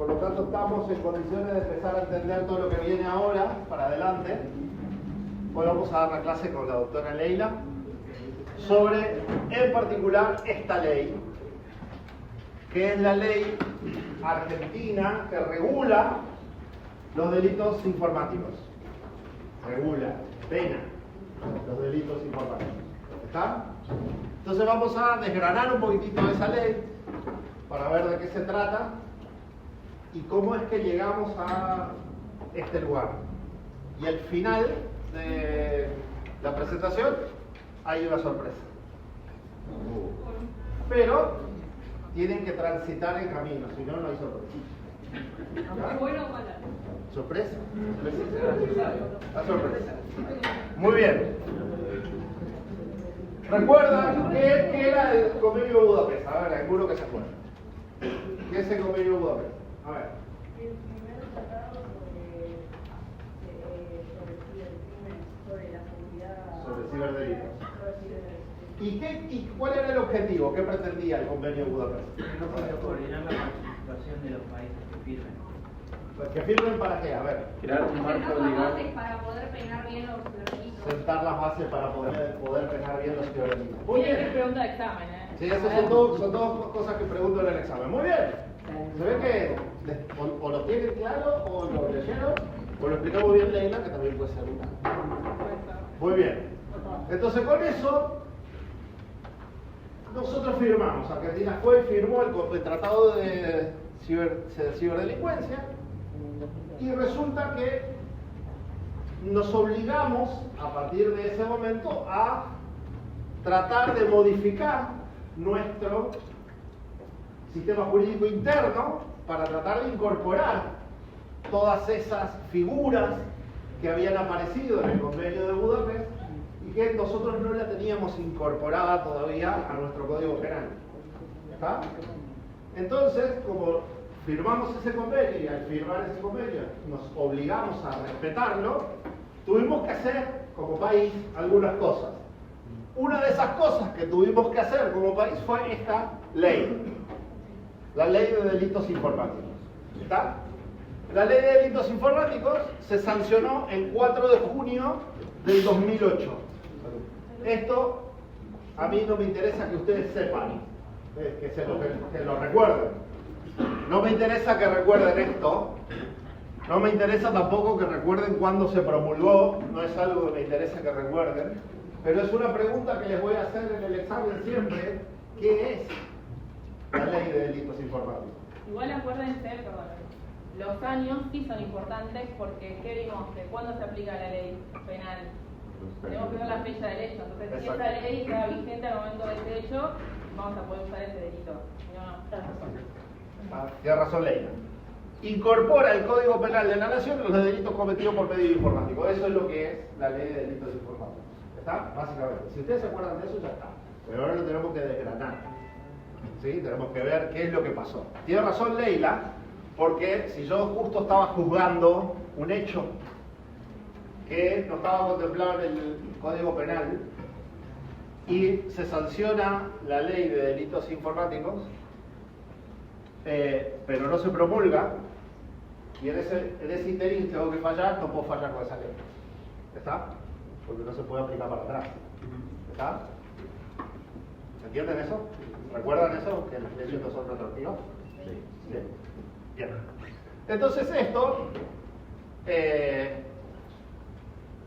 por lo tanto estamos en condiciones de empezar a entender todo lo que viene ahora, para adelante. Hoy vamos a dar la clase con la doctora Leila sobre, en particular, esta ley, que es la ley argentina que regula los delitos informáticos. Regula, pena los delitos informáticos. ¿Está? Entonces vamos a desgranar un poquitito esa ley para ver de qué se trata y cómo es que llegamos a este lugar. Y al final de la presentación hay una sorpresa. Pero tienen que transitar el camino, si no, no hay sorpresa. ¿Ya? ¿Bueno o mala? ¿Sorpresa? La sorpresa. Muy bien. ¿Recuerdan qué era el convenio de Budapest? A ver, alguno que se acuerde. ¿Qué es el convenio de Budapest? A ver. El primer tratado sobre la seguridad. Sobre ciberdelitos. Sobre ciberdelitos. ¿Y cuál era el objetivo? ¿Qué pretendía el convenio de Budapest? No puede coordinar la participación de los países que firmen. ¿Que firmen para qué? A ver. Crear un marco Sentar las legal. bases para poder penar bien los delitos. Sentar las bases para poder penar bien los ciberdelitos. Muy Es bien. pregunta de examen, ¿eh? Sí, esas son dos cosas que pregunto en el examen. Muy bien. Se ve que o lo tienen claro, o lo leyeron, o lo explicó muy bien Leila, que también puede ser una. Muy bien. Entonces con eso, nosotros firmamos. Argentina fue y firmó el Tratado de Ciberdelincuencia. Y resulta que nos obligamos, a partir de ese momento, a tratar de modificar nuestro sistema jurídico interno para tratar de incorporar todas esas figuras que habían aparecido en el convenio de Budapest y que nosotros no la teníamos incorporada todavía a nuestro código penal. ¿Está? Entonces, como firmamos ese convenio y al firmar ese convenio nos obligamos a respetarlo, tuvimos que hacer como país algunas cosas. Una de esas cosas que tuvimos que hacer como país fue esta ley, la ley de delitos informáticos. ¿Está? La ley de delitos informáticos se sancionó el 4 de junio del 2008. Esto a mí no me interesa que ustedes sepan, que lo recuerden. No me interesa que recuerden esto, no me interesa tampoco que recuerden cuándo se promulgó, no es algo que me interesa que recuerden, pero es una pregunta que les voy a hacer en el examen siempre: ¿qué es la ley de delitos informáticos? Igual acuérdense, perdón, los años sí son importantes porque ¿qué vimos? ¿De cuándo se aplica la ley penal? Tenemos que ver la fecha del hecho, entonces si esa ley está vigente al momento de ese hecho, vamos a poder usar ese delito. Tiene razón Leila. Incorpora el Código Penal de la Nación los delitos cometidos por medio informático. Eso es lo que es la ley de delitos informáticos. ¿Está? Básicamente. Si ustedes se acuerdan de eso, ya está. Pero ahora lo tenemos que desgranar. ¿Sí? Tenemos que ver qué es lo que pasó. Tiene razón Leila, porque si yo justo estaba juzgando un hecho que no estaba contemplado en el Código Penal y se sanciona la ley de delitos informáticos, pero no se promulga, y en ese interín tengo que fallar, no puedo fallar con esa ley. ¿Está? Porque no se puede aplicar para atrás. ¿Está? ¿Entienden eso? ¿Recuerdan eso? Que las leyes no son retroactivas. Sí. Bien. Entonces esto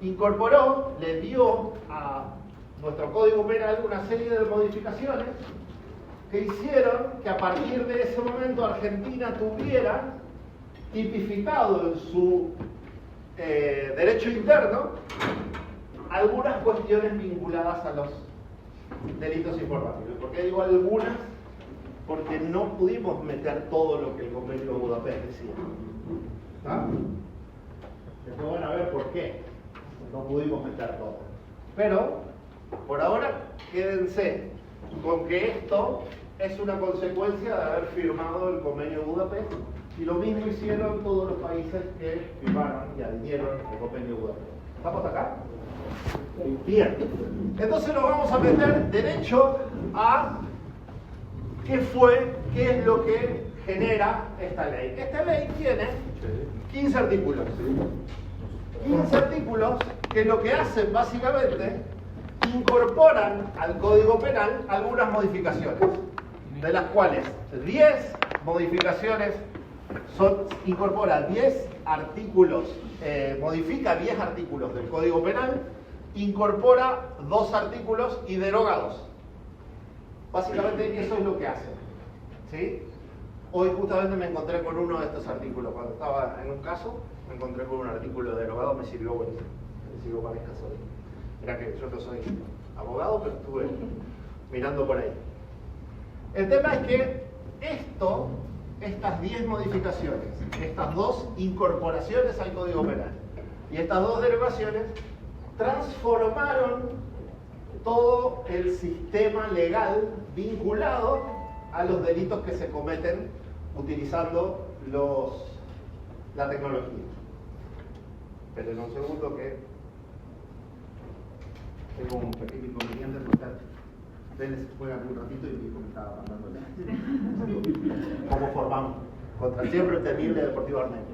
incorporó, le dio a nuestro Código Penal una serie de modificaciones que hicieron que a partir de ese momento Argentina tuviera tipificado en su derecho interno algunas cuestiones vinculadas a los delitos informáticos. ¿Por qué digo algunas? Porque no pudimos meter todo lo que el convenio de Budapest decía. ¿Está? Después van a ver por qué no pudimos meter todo. Pero, por ahora, quédense con que esto es una consecuencia de haber firmado el convenio de Budapest, y lo mismo hicieron todos los países que firmaron y adhirieron al convenio de Budapest. ¿Estamos acá? Bien. Entonces nos vamos a meter derecho a ¿Qué es lo que genera esta ley? Esta ley tiene 15 artículos. 15 artículos que lo que hacen básicamente incorporan al Código Penal algunas modificaciones, de las cuales 10 modificaciones incorpora 10 artículos, modifica 10 artículos del Código Penal, incorpora 2 artículos y deroga 2. Básicamente eso es lo que hace, ¿sí? Hoy justamente me encontré con uno de estos artículos. Cuando estaba en un caso, me encontré con un artículo derogado, me sirvió buenísimo. Me sirvió para el caso de... Era que yo no soy abogado, pero estuve mirando por ahí. El tema es que estas 10 modificaciones, estas 2 incorporaciones al Código Penal y estas 2 derogaciones transformaron todo el sistema legal vinculado a los delitos que se cometen utilizando la tecnología. Esperen un segundo que tengo un pequeño inconveniente porque ustedes juegan un ratito y mi hijo me estaba mandando cómo formamos contra el siempre temible Deportivo Armenio.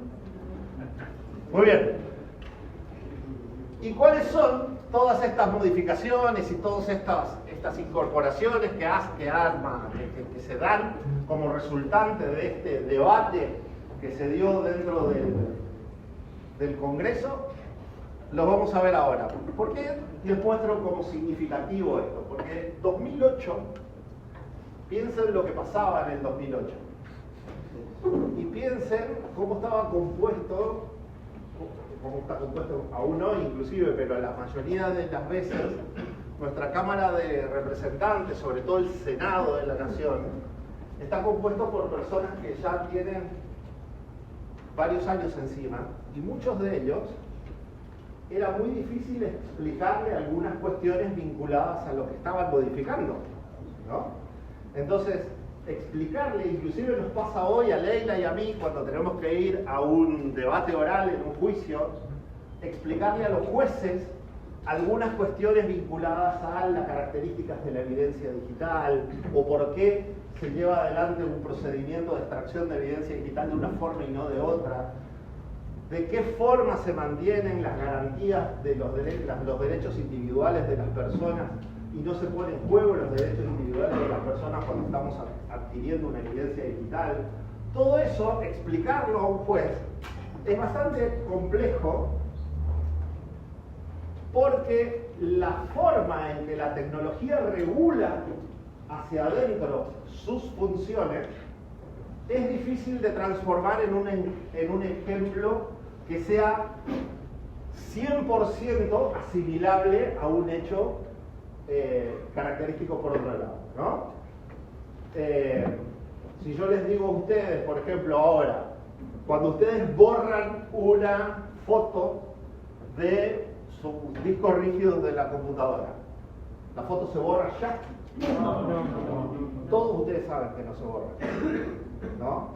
Muy bien. ¿Y cuáles son todas estas modificaciones y todas estas incorporaciones que se dan como resultante de este debate que se dio dentro del Congreso? Los vamos a ver ahora. ¿Por qué les muestro como significativo esto? Porque 2008, piensen lo que pasaba en el 2008 y piensen cómo estaba compuesto, cómo está compuesto aún hoy inclusive, pero la mayoría de las veces nuestra Cámara de Representantes, sobre todo el Senado de la Nación, está compuesto por personas que ya tienen varios años encima y muchos de ellos era muy difícil explicarle algunas cuestiones vinculadas a lo que estaban modificando, ¿no? Entonces, explicarle, inclusive nos pasa hoy a Leila y a mí cuando tenemos que ir a un debate oral en un juicio, explicarle a los jueces algunas cuestiones vinculadas a las características de la evidencia digital o por qué se lleva adelante un procedimiento de extracción de evidencia digital de una forma y no de otra, de qué forma se mantienen las garantías de los derechos individuales de las personas y no se pone en juego los derechos individuales de las personas cuando estamos adquiriendo una evidencia digital. Todo eso, explicarlo a un juez, es bastante complejo porque la forma en que la tecnología regula hacia adentro sus funciones es difícil de transformar en un ejemplo que sea 100% asimilable a un hecho característico por otro lado, ¿no? Si yo les digo a ustedes, por ejemplo, ahora, cuando ustedes borran una foto de sus discos rígidos de la computadora, ¿la foto se borra ya? No. Todos ustedes saben que no se borra, ¿no?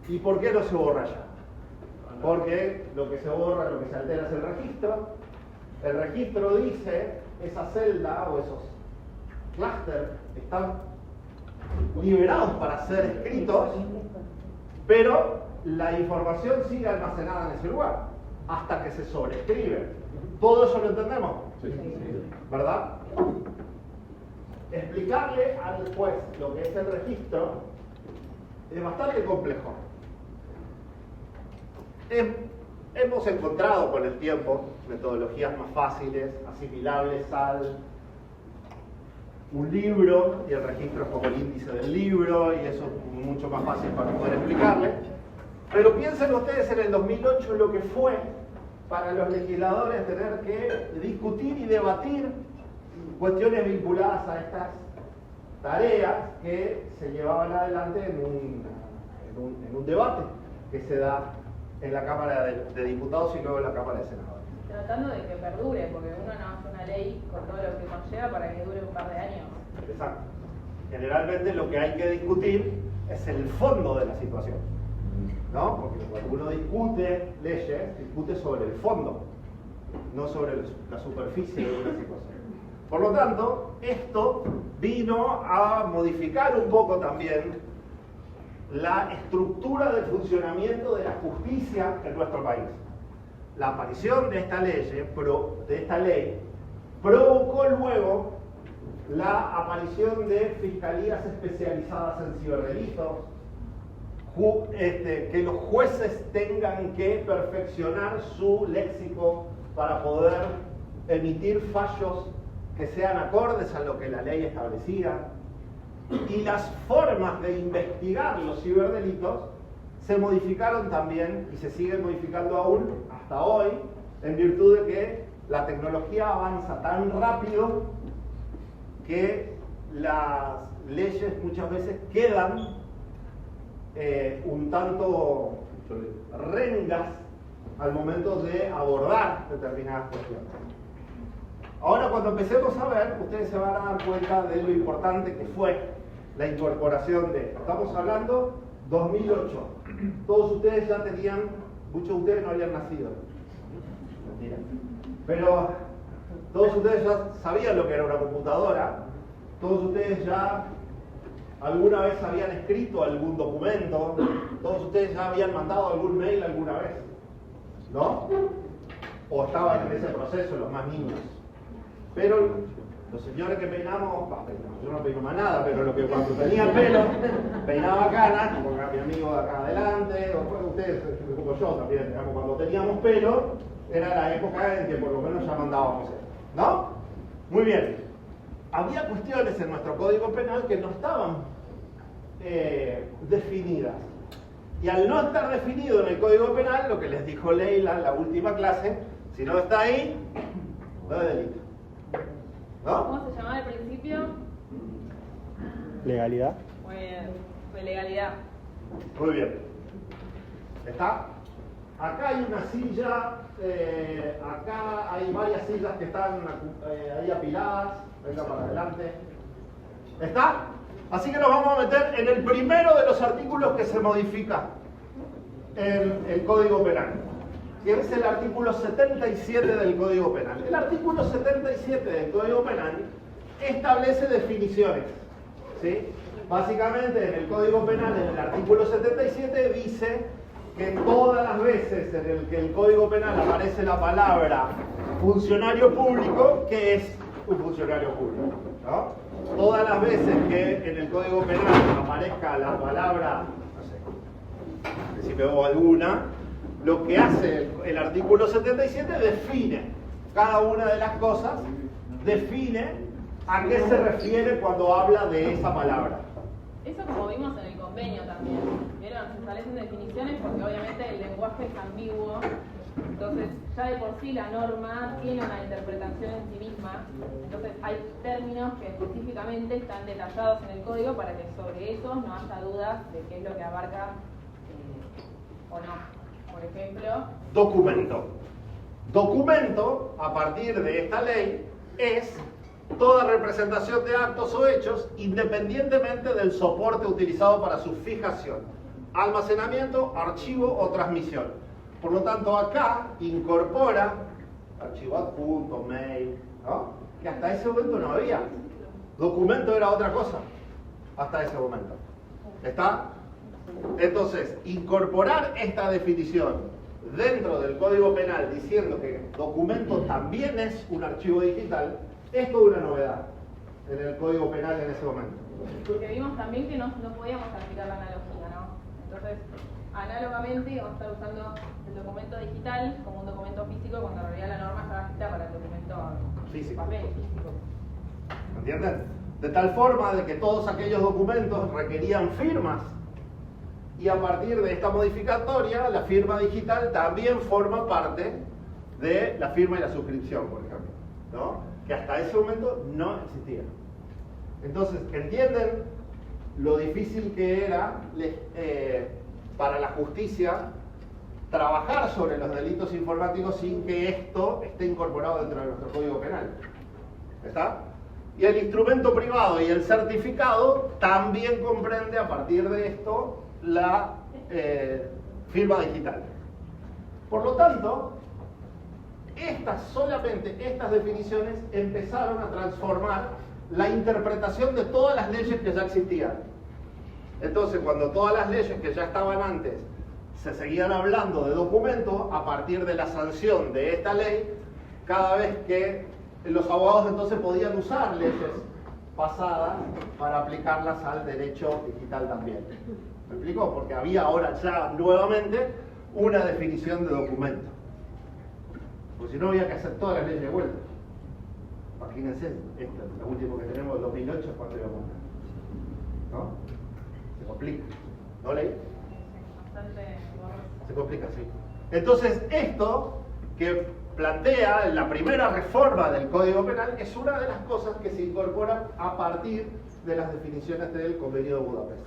¿Y por qué no se borra ya? Porque lo que se borra, lo que se altera es el registro. El registro dice, esa celda o esos clústeres están liberados para ser escritos, pero la información sigue almacenada en ese lugar hasta que se sobreescribe. ¿Todo eso lo entendemos? Sí. ¿Verdad? Explicarle al juez lo que es el registro es bastante complejo. Hemos encontrado con el tiempo metodologías más fáciles, asimilables al un libro, y el registro es como el índice del libro, y eso es mucho más fácil para poder explicarle. Pero piensen ustedes en el 2008 lo que fue para los legisladores tener que discutir y debatir cuestiones vinculadas a estas tareas que se llevaban adelante en un debate que se da en la Cámara de Diputados y luego en la Cámara de Senadores. Tratando de que perdure, porque uno no hace una ley con todo lo que conlleva para que dure un par de años. Exacto. Generalmente lo que hay que discutir es el fondo de la situación, ¿no? Porque cuando uno discute leyes, discute sobre el fondo, no sobre la superficie de una situación. Por lo tanto, esto vino a modificar un poco también la estructura del funcionamiento de la justicia en nuestro país. La aparición de esta ley provocó luego la aparición de fiscalías especializadas en ciberdelitos, que los jueces tengan que perfeccionar su léxico para poder emitir fallos que sean acordes a lo que la ley establecía, y las formas de investigar los ciberdelitos se modificaron también y se siguen modificando aún hasta hoy, en virtud de que la tecnología avanza tan rápido que las leyes muchas veces quedan un tanto rengas al momento de abordar determinadas cuestiones. Ahora, cuando empecemos a ver, ustedes se van a dar cuenta de lo importante que fue la incorporación de esto. Estamos hablando 2008. Todos ustedes ya tenían, muchos de ustedes no habían nacido. Mentira. Pero todos ustedes ya sabían lo que era una computadora. Todos ustedes ya alguna vez habían escrito algún documento. Todos ustedes ya habían mandado algún mail alguna vez, ¿no? O estaban en ese proceso, los más niños. Pero los señores que peinamos, yo no peino más nada, pero lo que cuando tenía pelo, peinaba canas, como mi amigo de acá adelante, o ustedes, como yo también, digamos, cuando teníamos pelo, era la época en que por lo menos ya mandábamos eso, ¿no? Muy bien. Había cuestiones en nuestro Código Penal que no estaban definidas. Y al no estar definido en el Código Penal, lo que les dijo Leila en la última clase, si no está ahí, no es delito. ¿No? ¿Cómo se llamaba al principio? Legalidad. Muy bien, fue legalidad. Muy bien. ¿Está? Acá hay una silla, acá hay varias sillas que están ahí apiladas. Venga para adelante. ¿Está? Así que nos vamos a meter en el primero de los artículos que se modifica en el Código Penal, que es el artículo 77 del Código Penal. El artículo 77 del Código Penal establece definiciones, ¿sí? Básicamente en el Código Penal, en el artículo 77, dice que todas las veces en el que el Código Penal aparece la palabra funcionario público, ¿qué es un funcionario público? ¿No? Todas las veces que en el Código Penal aparezca la palabra, no sé, si veo alguna, lo que hace el artículo 77 define cada una de las cosas, define a qué se refiere cuando habla de esa palabra. Eso como vimos en el convenio también. ¿Vieron? Se establecen definiciones porque obviamente el lenguaje es ambiguo. Entonces, ya de por sí la norma tiene una interpretación en sí misma. Entonces, hay términos que específicamente están detallados en el código para que sobre eso no haya dudas de qué es lo que abarca o no. Por ejemplo, documento. Documento, a partir de esta ley, es toda representación de actos o hechos independientemente del soporte utilizado para su fijación, almacenamiento, archivo o transmisión. Por lo tanto, acá incorpora archivo adjunto, mail, ¿no? Que hasta ese momento no había. Documento era otra cosa, hasta ese momento. ¿Está? Entonces, incorporar esta definición dentro del Código Penal diciendo que documento también es un archivo digital, es toda una novedad en el Código Penal en ese momento. Porque vimos también que no podíamos aplicar la analogía, ¿no? Entonces, análogamente vamos a estar usando el documento digital como un documento físico cuando en realidad la norma estaba escrita para el documento físico. Papel físico. ¿Entienden? De tal forma de que todos aquellos documentos requerían firmas. Y a partir de esta modificatoria, la firma digital también forma parte de la firma y la suscripción, por ejemplo, ¿no? Que hasta ese momento no existía. Entonces, ¿entienden lo difícil que era para la justicia trabajar sobre los delitos informáticos sin que esto esté incorporado dentro de nuestro Código Penal? ¿Está? Y el instrumento privado y el certificado también comprende a partir de esto la firma digital. Por lo tanto, solamente estas definiciones empezaron a transformar la interpretación de todas las leyes que ya existían. Entonces, cuando todas las leyes que ya estaban antes se seguían hablando de documento, a partir de la sanción de esta ley, cada vez que los abogados entonces podían usar leyes pasadas para aplicarlas al derecho digital también. ¿Me explico? Porque había ahora ya nuevamente una definición de documento. Porque si no había que hacer todas las leyes de vuelta. Imagínense, esta, la última que tenemos, 2008, ¿cuánto íbamos a ¿no? Se complica. ¿No leí? Se complica, sí. Entonces, esto que plantea la primera reforma del Código Penal es una de las cosas que se incorporan a partir de las definiciones del Convenio de Budapest.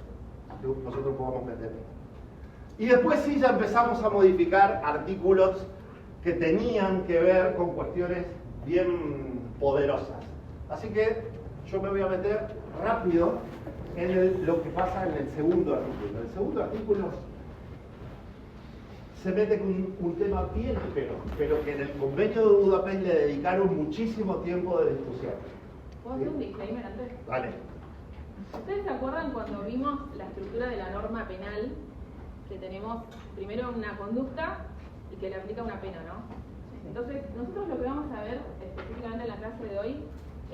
Nosotros podamos meter. Y después sí ya empezamos a modificar artículos que tenían que ver con cuestiones bien poderosas. Así que yo me voy a meter rápido en lo que pasa en el segundo artículo. El segundo artículo se mete con un tema bien pero que en el Convenio de Budapest le dedicaron muchísimo tiempo de discusión. ¿Puedo hacer un disclaimer antes? Vale. ¿Ustedes se acuerdan cuando vimos la estructura de la norma penal? Que tenemos primero una conducta y que le aplica una pena, ¿no? Entonces, nosotros lo que vamos a ver específicamente en la clase de hoy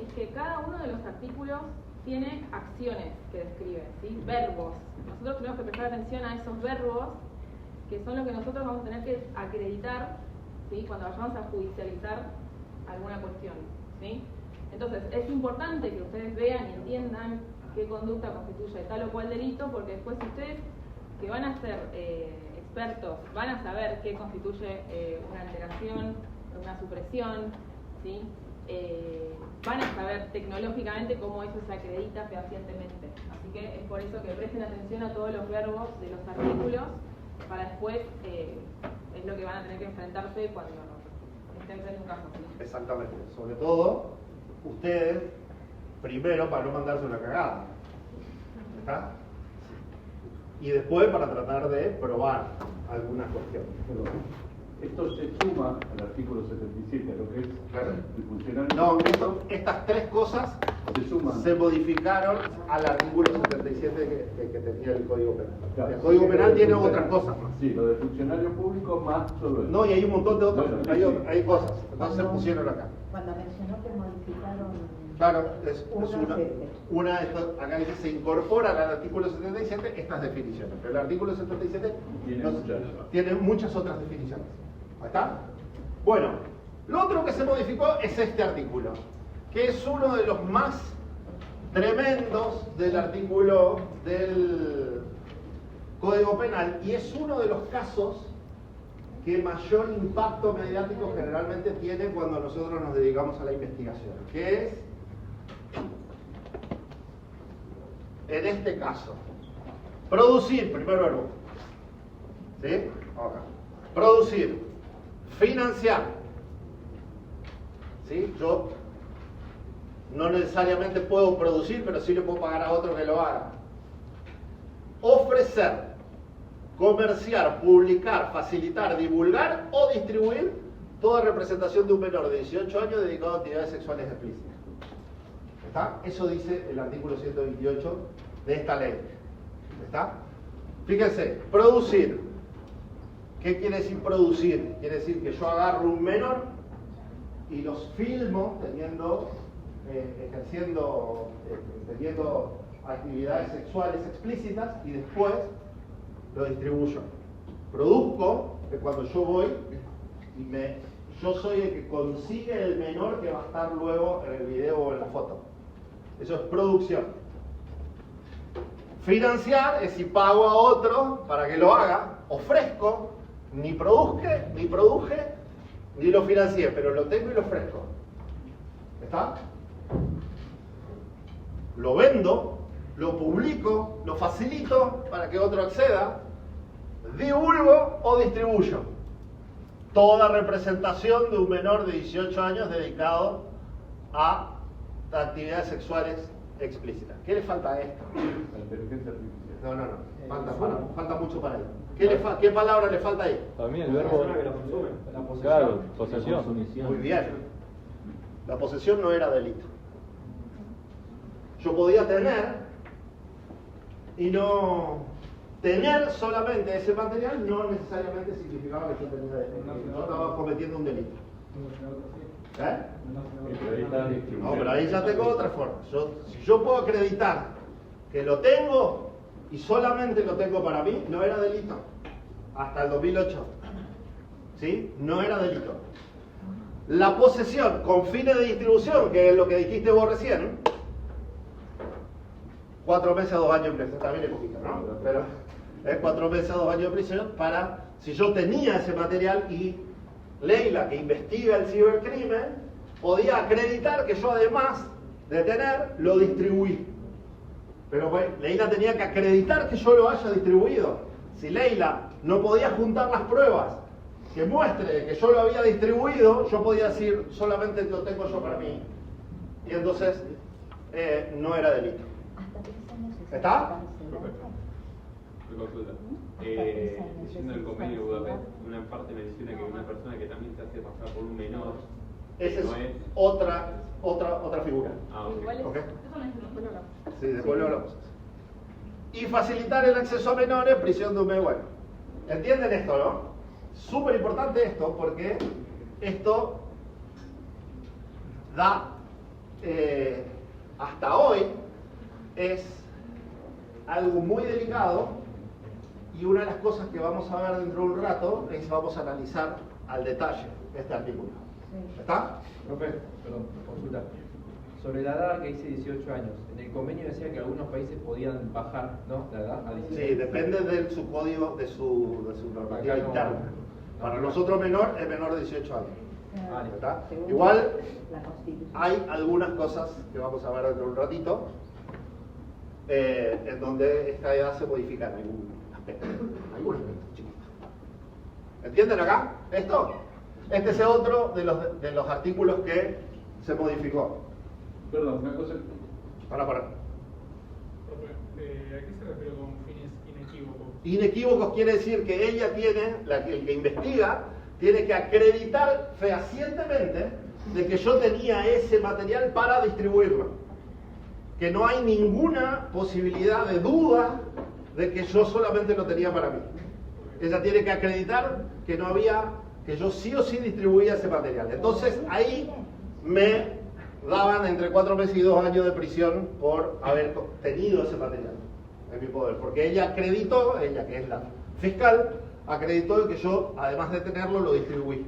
es que cada uno de los artículos tiene acciones que describen, ¿sí? Verbos. Nosotros tenemos que prestar atención a esos verbos que son los que nosotros vamos a tener que acreditar, ¿sí? Cuando vayamos a judicializar alguna cuestión, ¿sí? Entonces, es importante que ustedes vean y entiendan qué conducta constituye tal o cual delito, porque después ustedes, que van a ser expertos, van a saber qué constituye una alteración, una supresión, ¿sí? Van a saber tecnológicamente cómo eso se acredita fehacientemente. Así que es por eso que presten atención a todos los verbos de los artículos, para después es lo que van a tener que enfrentarse cuando estén frente a un caso. ¿Sí? Exactamente. Sobre todo, ustedes, primero para no mandarse una cagada. ¿Está? Y después para tratar de probar algunas cuestiones. Esto se suma al artículo 77, lo que es el funcionario. No, estas tres cosas se modificaron al artículo 77 que tenía el Código Penal. Claro, el Código Penal tiene otras cosas más. Sí, lo de funcionario público más solo eso. No, y hay un montón de otras, Bueno, hay cosas. Entonces se pusieron acá. Cuando mencionó que modificaron Claro, es una acá dice se incorporan al artículo 77 estas definiciones, pero el artículo 77 tiene muchas otras definiciones. ¿Ahí está? Bueno, lo otro que se modificó es este artículo, que es uno de los más tremendos del artículo del Código Penal y es uno de los casos que mayor impacto mediático generalmente tiene cuando nosotros nos dedicamos a la investigación, que es, en este caso, producir, primer verbo, ¿sí? Acá. Producir, financiar, ¿sí? Yo no necesariamente puedo producir, pero sí le puedo pagar a otro que lo haga. Ofrecer, comerciar, publicar, facilitar, divulgar o distribuir toda representación de un menor de 18 años dedicado a actividades sexuales explícitas. ¿Está? Eso dice el artículo 128 de esta ley. ¿Está? Fíjense, producir. ¿Qué quiere decir producir? Quiere decir que yo agarro un menor y los filmo teniendo actividades sexuales explícitas y después lo distribuyo. Produzco, que cuando yo voy y yo soy el que consigue el menor que va a estar luego en el video o en la foto. Eso es producción. Financiar es si pago a otro para que lo haga. Ofrezco, ni produje, ni lo financié, pero lo tengo y lo ofrezco. ¿Está? Lo vendo, lo publico, lo facilito para que otro acceda, divulgo o distribuyo. Toda representación de un menor de 18 años dedicado a actividades sexuales explícitas. ¿Qué le falta a esto? La inteligencia artificial. No. Falta mucho para ahí. ¿Qué palabra le falta ahí? Para mí el verbo... persona que lo consume. La posesión. Claro, posesión. Muy bien. La posesión no era delito. Yo podía tener y no... Tener solamente ese material no necesariamente significaba que yo tenía delito. Yo estaba cometiendo un delito. ¿Eh? No, pero ahí ya tengo otra forma. Si yo puedo acreditar que lo tengo y solamente lo tengo para mí, no era delito. Hasta el 2008. ¿Sí? No era delito. La posesión con fines de distribución, que es lo que dijiste vos recién, 4 meses a 2 años de prisión, también es poquito, ¿no? Pero es 4 meses a 2 años de prisión para, si yo tenía ese material y Leila, que investiga el cibercrimen, podía acreditar que yo además de tener, lo distribuí. Pero bueno, Leila tenía que acreditar que yo lo haya distribuido. Si Leila no podía juntar las pruebas que muestre que yo lo había distribuido, yo podía decir, solamente lo tengo yo para mí. Y entonces no era delito. ¿Está? Consulta. Diciendo el convenio de Budapest, una parte menciona que una persona que también se hace pasar por un menor. Esa es no es... otra figura. Ah, ok. Igual es, Ok. eso no es después lo hablamos. Sí, después lo hablamos. Y facilitar el acceso a menores, prisión de un mes. Bueno, ¿entienden esto, no? Súper importante esto, porque esto da, hasta hoy, es algo muy delicado, y una de las cosas que vamos a ver dentro de un rato es vamos a analizar al detalle este artículo. ¿Está? Profe, perdón, consulta. Sobre la edad que dice 18 años, en el convenio decía que algunos países podían bajar, ¿no? La edad a 16. Sí, depende de su código, de su normativa Acá no- interna. Para nosotros menor es menor de 18 años. Vale. ¿Está? Según Igual la Constitución. hay algunas cosas que vamos a ver dentro de un ratito en donde esta edad se modifica en algún aspecto. Algún aspecto, chiquito. ¿Entienden acá? ¿Esto? Este es otro de los artículos que se modificó. Perdón, una cosa. Para. Profe, ¿a qué se refiere con fines inequívocos? Inequívocos quiere decir que ella tiene, el que investiga, tiene que acreditar fehacientemente de que yo tenía ese material para distribuirlo. Que no hay ninguna posibilidad de duda de que yo solamente lo tenía para mí. Ella tiene que acreditar que no había, que yo sí o sí distribuía ese material. Entonces ahí me daban entre 4 meses y 2 años de prisión por haber tenido ese material en mi poder. Porque ella acreditó, ella que es la fiscal, acreditó que yo, además de tenerlo, lo distribuí.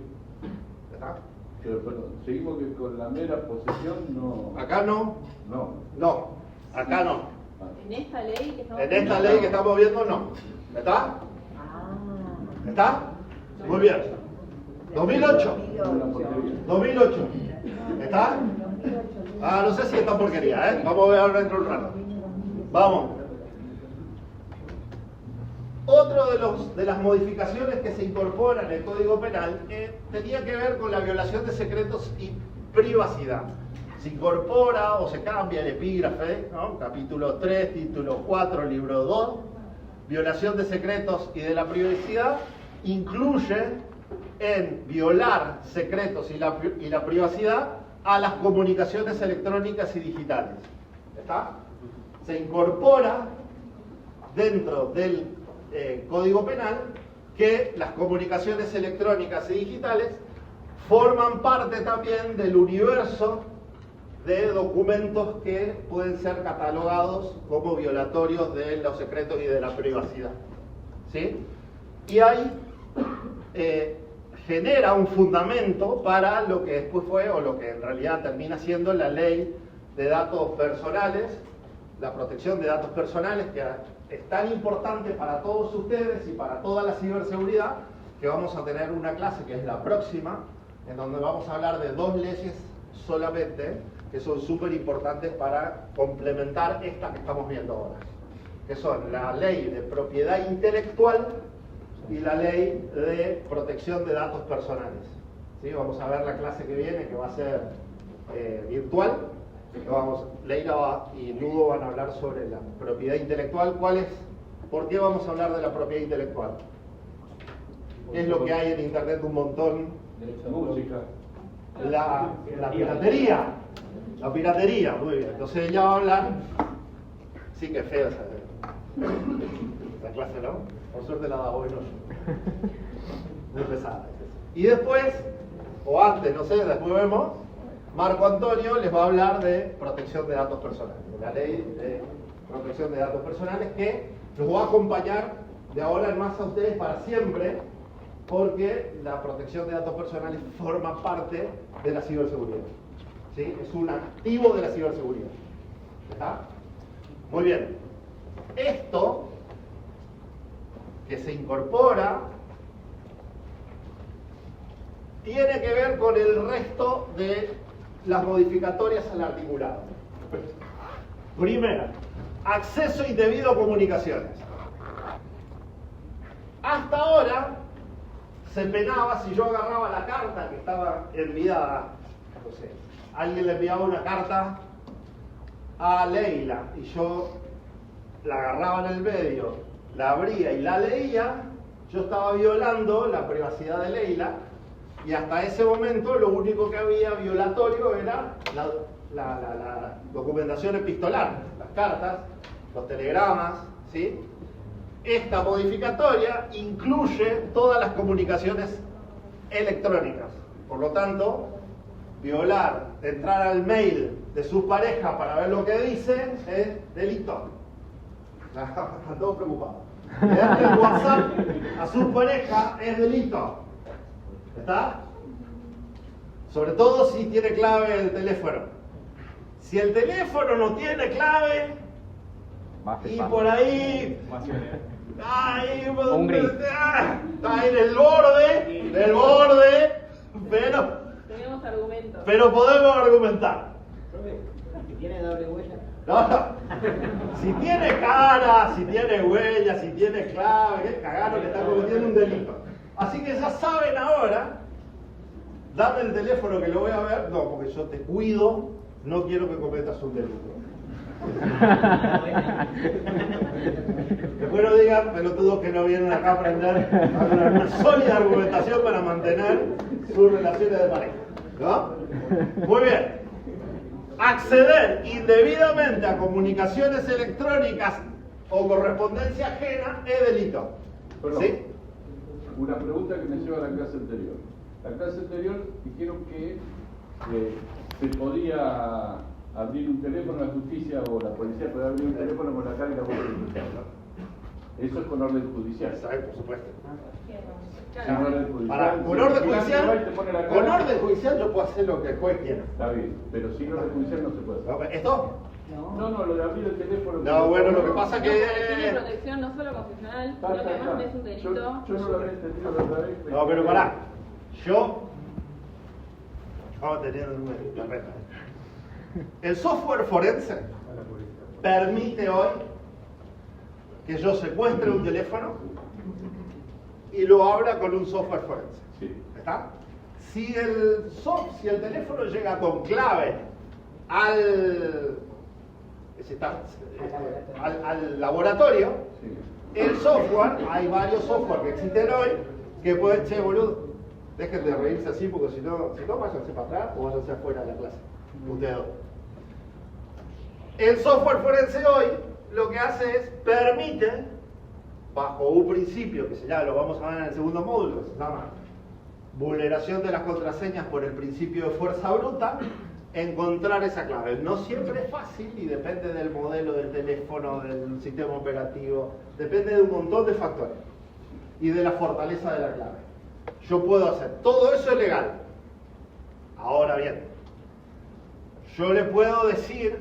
¿Está? Pero, perdón, seguimos que con la mera posesión no. Acá no, No. acá no. En esta ley que estamos En esta ley que estamos viendo, no. ¿Está? Ah, ¿Está? Muy bien. 2008. 2008. ¿Está? Ah, no sé si es tan porquería, ¿eh? Vamos a ver ahora dentro de un rato. Vamos. Otro de las modificaciones que se incorporan en el Código Penal tenía que ver con la violación de secretos y privacidad. Se incorpora o se cambia el epígrafe, ¿no? Capítulo 3, título 4, libro 2, violación de secretos y de la privacidad, incluye en violar secretos y la privacidad a las comunicaciones electrónicas y digitales. ¿Está? Se incorpora dentro del Código Penal que las comunicaciones electrónicas y digitales forman parte también del universo de documentos que pueden ser catalogados como violatorios de los secretos y de la privacidad. ¿Sí? Y ahí genera un fundamento para lo que después fue, o lo que en realidad termina siendo la ley de datos personales, la protección de datos personales, que es tan importante para todos ustedes y para toda la ciberseguridad, que vamos a tener una clase que es la próxima, en donde vamos a hablar de 2 leyes solamente, que son súper importantes para complementar esta que estamos viendo ahora, que son la ley de propiedad intelectual y la ley de protección de datos personales. ¿Sí? Vamos a ver la clase que viene, que va a ser virtual. Leila y Ludo van a hablar sobre la propiedad intelectual, cuál es ¿por qué vamos a hablar de la propiedad intelectual? Es lo que hay en internet un montón. Música. La piratería. La piratería, muy bien. Entonces ella va a hablar. Sí, que feo esa clase, ¿no? Por suerte la da hoy, no yo. Muy pesada. Y después, o antes, no sé, después vemos, Marco Antonio les va a hablar de protección de datos personales, de la ley de protección de datos personales que los va a acompañar de ahora en más a ustedes para siempre, porque la protección de datos personales forma parte de la ciberseguridad. ¿Sí? Es un activo de la ciberseguridad. ¿Está? Muy bien. Esto que se incorpora tiene que ver con el resto de las modificatorias al articulado. Primera, acceso indebido a comunicaciones. Hasta ahora se penaba si yo agarraba la carta que estaba enviada, no sé, alguien le enviaba una carta a Leila y yo la agarraba en el medio, la abría y la leía, yo estaba violando la privacidad de Leila y hasta ese momento lo único que había violatorio era la documentación epistolar, las cartas, los telegramas, ¿sí? Esta modificatoria incluye todas las comunicaciones electrónicas. Por lo tanto, violar, entrar al mail de sus parejas para ver lo que dicen es delito. Están todos preocupados. Darle el WhatsApp a su pareja es delito. ¿Está? Sobre todo si tiene clave el teléfono. Si el teléfono no tiene clave y por ahí está en el borde del borde, Tenemos argumentos. pero podemos argumentar. ¿Tiene doble huella? No. Si tiene cara, si tiene huella, si tiene clave, qué cagado que está cometiendo un delito. Así que ya saben ahora, dame el teléfono que lo voy a ver, no, porque yo te cuido, no quiero que cometas un delito. Después no digan pelotudos que no vienen acá a aprender una sólida argumentación para mantener sus relaciones de pareja, ¿no? Muy bien. Acceder indebidamente a comunicaciones electrónicas o correspondencia ajena es delito. Perdón. ¿Sí? Una pregunta que me lleva a la clase anterior. La clase anterior dijeron que se podía abrir un teléfono, la justicia o la policía puede abrir un teléfono con la cara y la voz del judicial, ¿no? Eso es con orden judicial. ¿Sabes? Por supuesto. Sin orden judicial. Con orden judicial yo puedo hacer lo que el juez quiera. Está bien, pero sin orden judicial no se puede hacer. ¿Esto? No, lo de abrir el teléfono. No, bueno, lo que pasa que... Tiene protección no solo constitucional, sino que además es un delito. Yo no lo había entendido la otra vez. No, pero pará. Vamos a tener una reta. El software forense permite hoy que yo secuestre un teléfono y lo abra con un software forense. Sí. ¿Está? Si el teléfono llega con clave al laboratorio, Sí. el software, hay varios software que existen hoy que pueden, che boludo, dejen de reírse así porque si no váyanse para atrás o váyanse afuera de la clase. Ustedes dos. El software forense hoy lo que hace es permite, bajo un principio que se llama, lo vamos a ver en el segundo módulo, que se llama vulneración de las contraseñas por el principio de fuerza bruta, encontrar esa clave. No siempre es fácil y depende del modelo del teléfono, del sistema operativo, depende de un montón de factores y de la fortaleza de la clave. Yo puedo hacer, todo eso es legal. Ahora bien, yo le puedo decir,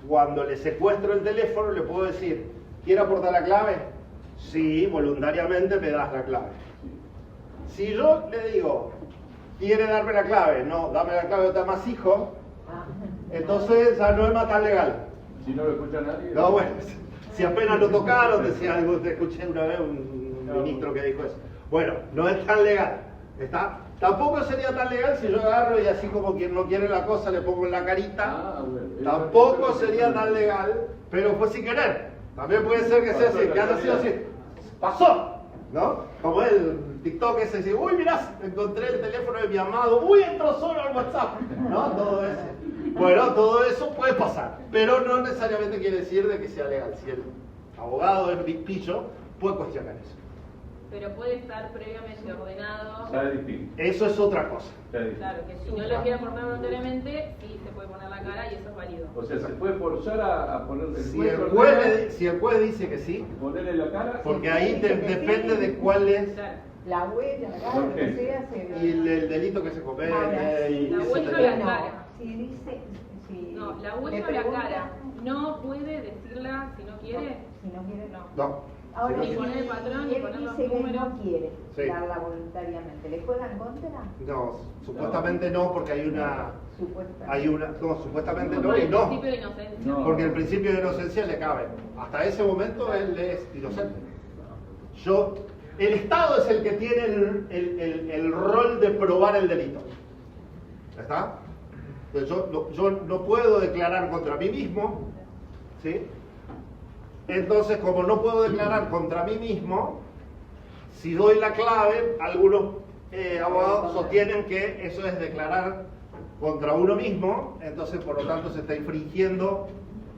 cuando le secuestro el teléfono, le puedo decir, ¿quiere aportar la clave? Sí, voluntariamente me das la clave. Si yo le digo, ¿quiere darme la clave? No, dame la clave de otro amasijo, entonces ya no es más tan legal. Si no lo escucha nadie. No, bueno, si apenas lo tocaron, decía algo, te escuché una vez un ministro que dijo eso. Bueno, no es tan legal. ¿Está? Tampoco sería tan legal si yo agarro y así como quien no quiere la cosa le pongo en la carita. Bueno. Tampoco sería tan legal, pero fue sin querer. También puede ser que sea así, que haya sido así. Pasó, ¿no? Como el TikTok ese, dice, uy, mirá, encontré el teléfono de mi amado, uy, entró solo al WhatsApp, ¿no? Todo eso. Bueno, todo eso puede pasar, pero no necesariamente quiere decir de que sea legal. Si el abogado es pillo, puede cuestionar eso. Pero puede estar previamente ordenado. Ya es distinto. Eso es otra cosa. Ya es distinto. Claro, que si no lo quiere aportar voluntariamente, sí se puede poner la cara y eso es válido. O sea, se puede forzar a ponerle Si el juez dice que sí, ponerle la cara. porque ahí depende de cuál es Claro. La huella, la cara, ¿Por lo qué? que sea, se y el delito que se comete. Y La ese huella tema. o la cara. Si dice, si No, la le huella o la pregunta, cara. No puede decirla si no quiere. Si no quiere, no. No. Ahora, Ni si poner el patrón, ni él poner los dice que números. no quiere Sí. darla voluntariamente, ¿le juegan contra? No, supuestamente no, porque hay una. Supuestamente. No, supuestamente Por no y el no. principio de inocencia. No. Porque el principio de inocencia le cabe. Hasta ese momento él es inocente. El Estado es el que tiene el rol de probar el delito. ¿Está? Entonces yo no puedo declarar contra mí mismo, ¿sí? Entonces, como no puedo declarar contra mí mismo, si doy la clave, algunos abogados sostienen que eso es declarar contra uno mismo, entonces por lo tanto se está infringiendo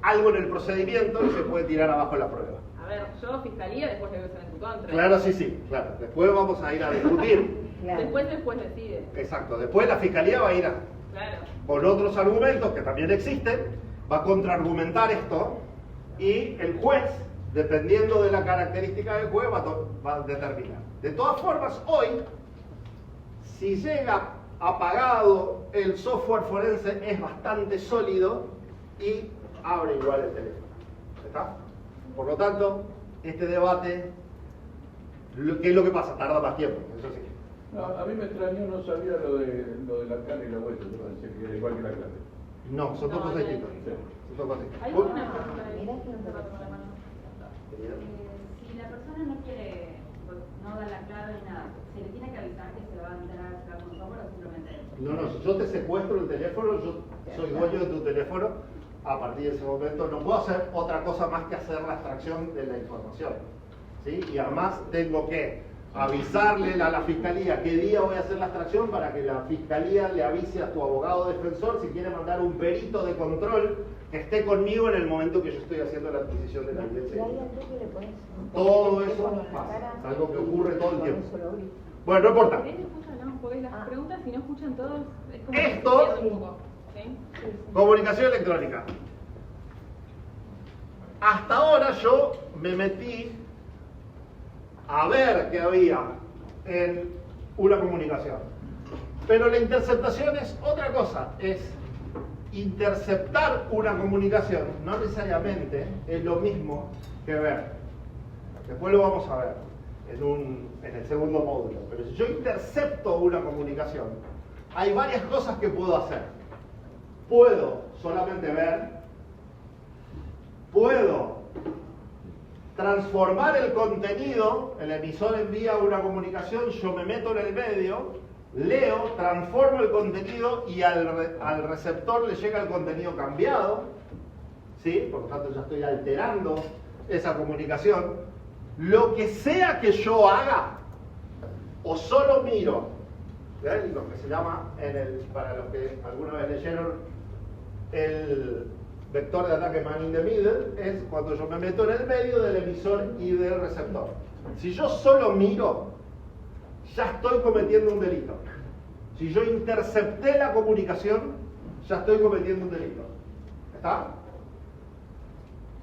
algo en el procedimiento y se puede tirar abajo la prueba. A ver, yo fiscalía después le voy a hacer en tu contra. Claro, sí, claro. Después vamos a ir a discutir. Claro. Después el juez decide. Exacto. Después la fiscalía va a ir Claro. con otros argumentos que también existen, va a contraargumentar esto y el juez, dependiendo de la característica del juez, va a determinar. De todas formas, hoy, si llega apagado, el software forense es bastante sólido y abre igual el teléfono. ¿Está? Por lo tanto, este debate, ¿qué es lo que pasa? Tarda más tiempo, eso sí. No, a mí me extrañó, no sabía lo de la cara y la huella, yo pensé que era igual que la clave. No, son dos No, cosas no, distintas. sí. Son dos cosas distintas. Hay una pregunta ahí. Mira que no te Con la mano. Si la persona no quiere, pues, no da la clave ni nada, ¿se le tiene que avisar que se va a entrar a sacar un software o simplemente? No, si yo te secuestro el teléfono, yo soy dueño de tu teléfono, a partir de ese momento no puedo hacer otra cosa más que hacer la extracción de la información. ¿Sí? Y además tengo que avisarle a la fiscalía qué día voy a hacer la extracción para que la fiscalía le avise a tu abogado defensor si quiere mandar un perito de control que esté conmigo en el momento que yo estoy haciendo la adquisición de la ¿Y evidencia. hay algo que le pones? Todo eso teléfono en la pasa, cara? es algo que ocurre todo el Con tiempo. eso lo grito. Bueno, no importa. ¿Querés que escuchan, no? Porque las preguntas, si no escuchan todos, es como Esto- que se pierde un poco. ¿Sí? Comunicación electrónica. Hasta ahora yo me metí a ver qué había en una comunicación. Pero la interceptación es otra cosa, es interceptar una comunicación, no necesariamente es lo mismo que ver. Después lo vamos a ver en el segundo módulo. Pero si yo intercepto una comunicación, hay varias cosas que puedo hacer. Puedo solamente ver, puedo transformar el contenido, el emisor envía una comunicación, yo me meto en el medio, leo, transformo el contenido y al receptor le llega el contenido cambiado, ¿sí? Por lo tanto ya estoy alterando esa comunicación. Lo que sea que yo haga, o solo miro, ¿ven? Lo que se llama, para los que alguna vez leyeron, el vector de ataque man in the middle, es cuando yo me meto en el medio del emisor y del receptor. Si yo solo miro, ya estoy cometiendo un delito. Si yo intercepté la comunicación, ya estoy cometiendo un delito. ¿Está?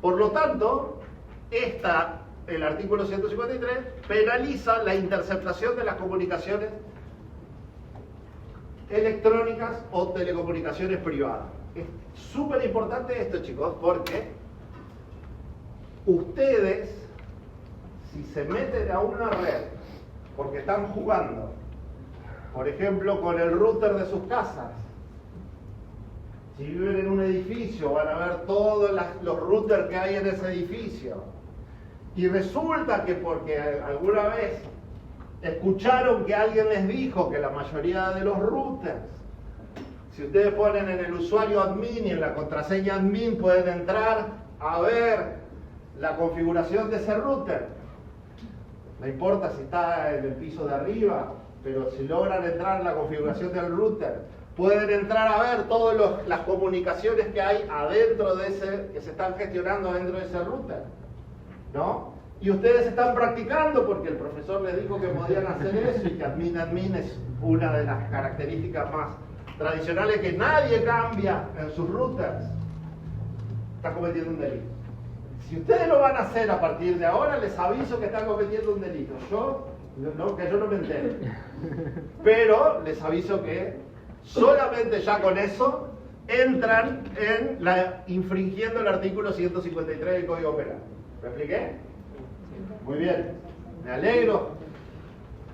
Por lo tanto, el artículo 153 penaliza la interceptación de las comunicaciones electrónicas o telecomunicaciones privadas. Es súper importante esto, chicos, porque ustedes, si se meten a una red porque están jugando, por ejemplo, con el router de sus casas, si viven en un edificio, van a ver todos los routers que hay en ese edificio. Y resulta que porque alguna vez escucharon que alguien les dijo que la mayoría de los routers, si ustedes ponen en el usuario admin y en la contraseña admin, pueden entrar a ver la configuración de ese router. No importa si está en el piso de arriba, pero si logran entrar en la configuración del router, pueden entrar a ver todas las comunicaciones que hay adentro de ese, que se están gestionando dentro de ese router, ¿no? Y ustedes están practicando porque el profesor les dijo que podían hacer eso y que admin es una de las características más tradicionales que nadie cambia en sus routers. Está cometiendo un delito. Si ustedes lo van a hacer a partir de ahora, les aviso que están cometiendo un delito. Que yo no me entere. Pero les aviso que solamente ya con eso entran en infringiendo el artículo 153 del Código Penal. ¿Me expliqué? Muy bien, me alegro.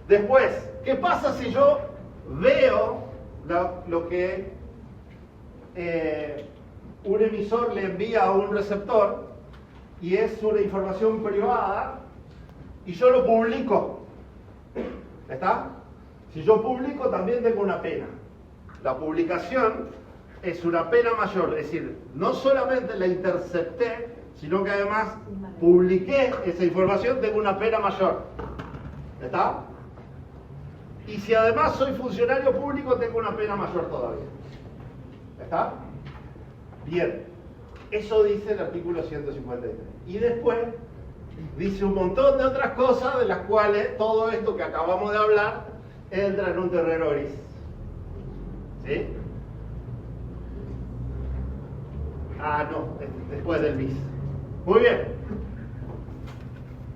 Después, ¿qué pasa si yo veo lo que un emisor le envía a un receptor y es una información privada y yo lo publico? ¿Está? Si yo publico también tengo una pena. La publicación es una pena mayor, es decir, no solamente la intercepté, sino que además publiqué esa información, tengo una pena mayor. ¿Está? Y si además soy funcionario público, tengo una pena mayor todavía. ¿Está? Bien. Eso dice el artículo 153. Y después dice un montón de otras cosas de las cuales todo esto que acabamos de hablar entra en un terreno gris. ¿Sí? Ah, no, después del bis. Muy bien.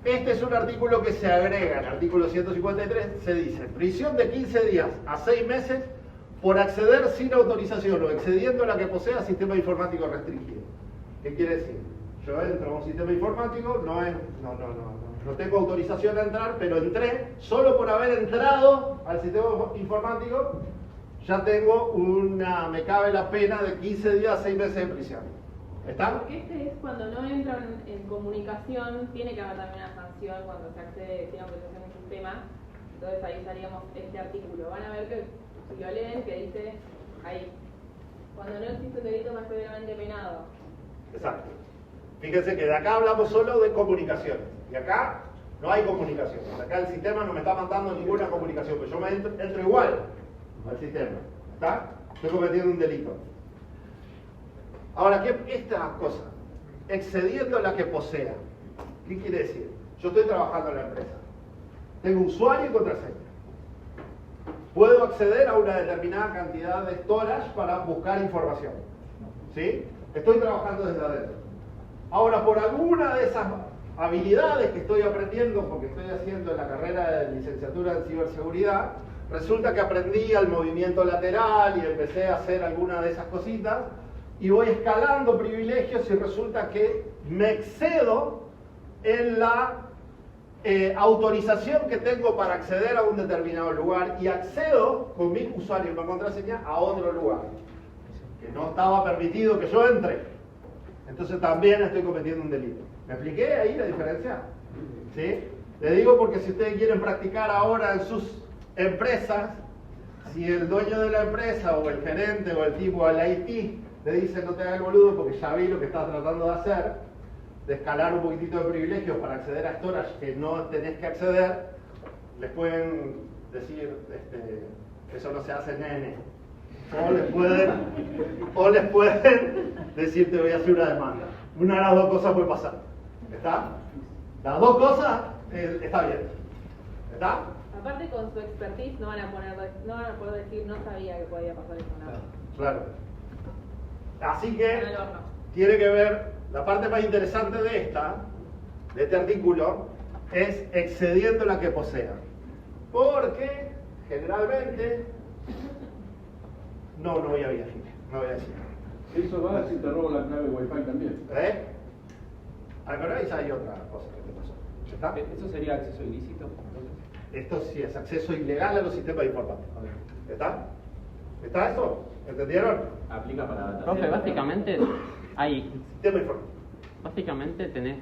Este es un artículo que se agrega, el artículo 153, se dice prisión de 15 días a 6 meses por acceder sin autorización o excediendo la que posea sistema informático restringido. ¿Qué quiere decir? Yo entro a un sistema informático, no tengo autorización a entrar, pero entré, solo por haber entrado al sistema informático, ya tengo me cabe la pena de 15 días a 6 meses de prisión. ¿Está? Porque es cuando no entran en comunicación, tiene que haber también una sanción cuando se accede sin autorización al sistema. Entonces ahí estaríamos este artículo. Van a ver que si lo leen, que dice ahí, cuando no existe un delito más severamente penado. Exacto. Fíjense que de acá hablamos solo de comunicación. Y acá no hay comunicación. Acá el sistema no me está mandando ninguna comunicación, pero yo me entro igual al sistema. ¿Está? Estoy cometiendo un delito. Ahora, ¿qué esta cosa? Excediendo la que posea. ¿Qué quiere decir? Yo estoy trabajando en la empresa. Tengo usuario y contraseña. Puedo acceder a una determinada cantidad de storage para buscar información. ¿Sí? Estoy trabajando desde adentro. Ahora, por alguna de esas habilidades que estoy aprendiendo, porque estoy haciendo en la carrera de licenciatura en ciberseguridad, resulta que aprendí al movimiento lateral y empecé a hacer alguna de esas cositas, y voy escalando privilegios y resulta que me excedo en la autorización que tengo para acceder a un determinado lugar y accedo con mi usuario y mi contraseña a otro lugar que no estaba permitido que yo entre. Entonces también estoy cometiendo un delito. ¿Me expliqué ahí la diferencia? ¿Sí? Le digo porque si ustedes quieren practicar ahora en sus empresas, si el dueño de la empresa o el gerente o el tipo del IT le dice no te hagas el boludo porque ya vi lo que estás tratando de hacer, de escalar un poquitito de privilegios para acceder a storage que no tenés que acceder, les pueden decir eso no se hace, nene. O les pueden decir te voy a hacer una demanda. Una de las dos cosas puede pasar. ¿Está? Las dos cosas está bien. ¿Está? Aparte con su expertise no van a poder decir no sabía que podía pasar eso nada. Claro. Así que tiene que ver, la parte más interesante de este artículo, es excediendo la que posea. Porque generalmente no voy a decir. Eso va si te robo la clave Wi-Fi también. Pero ahí ya hay otra cosa que te pasó. ¿Está? ¿Eso sería acceso ilícito? Esto sí es acceso ilegal a los sistemas informáticos. ¿Está? ¿Está eso? ¿Entendieron? Aplica para data. Profe, básicamente hay... Sistema informático. Básicamente tenés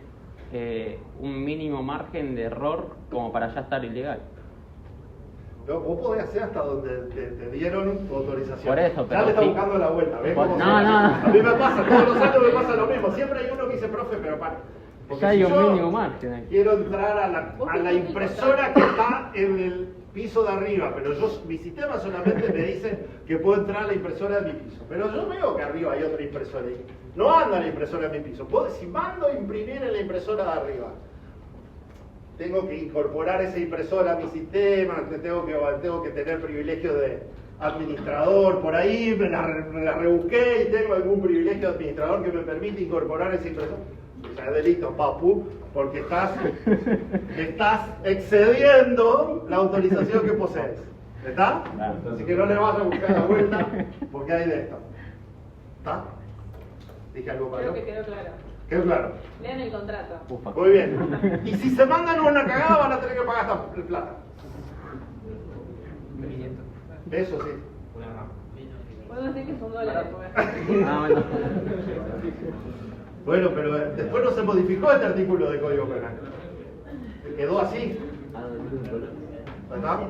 un mínimo margen de error como para ya estar ilegal. No, vos podés hacer hasta donde te dieron tu autorización. Por eso, pero ya te está sí. buscando la vuelta, ¿ves? No. A mí me pasa, todos los años me pasa lo mismo. Siempre hay uno que dice, profe, pero para. Porque Ya hay si un yo mínimo margen ahí. quiero entrar a la impresora que está en el piso de arriba, pero mi sistema solamente me dice que puedo entrar a la impresora de mi piso. Pero yo veo que arriba hay otra impresora y no anda la impresora de mi piso. Si mando a imprimir en la impresora de arriba, tengo que incorporar esa impresora a mi sistema, tengo que tener privilegios de administrador por ahí, me la rebusqué y tengo algún privilegio de administrador que me permite incorporar esa impresora. Ya es delito, papu, porque estás excediendo la autorización que posees. ¿Está? Así que no le vas a buscar la vuelta porque hay de esto. ¿Está? ¿Dije algo para Creo que quedó claro. ¿Quedó claro? Lean el contrato. Muy bien. Y si se mandan una cagada van a tener que pagar esta plata. Eso sí. Puedo decir que son dólares. Ah, bueno. Bueno, pero después no se modificó este artículo de Código Penal. Quedó así. ¿Verdad?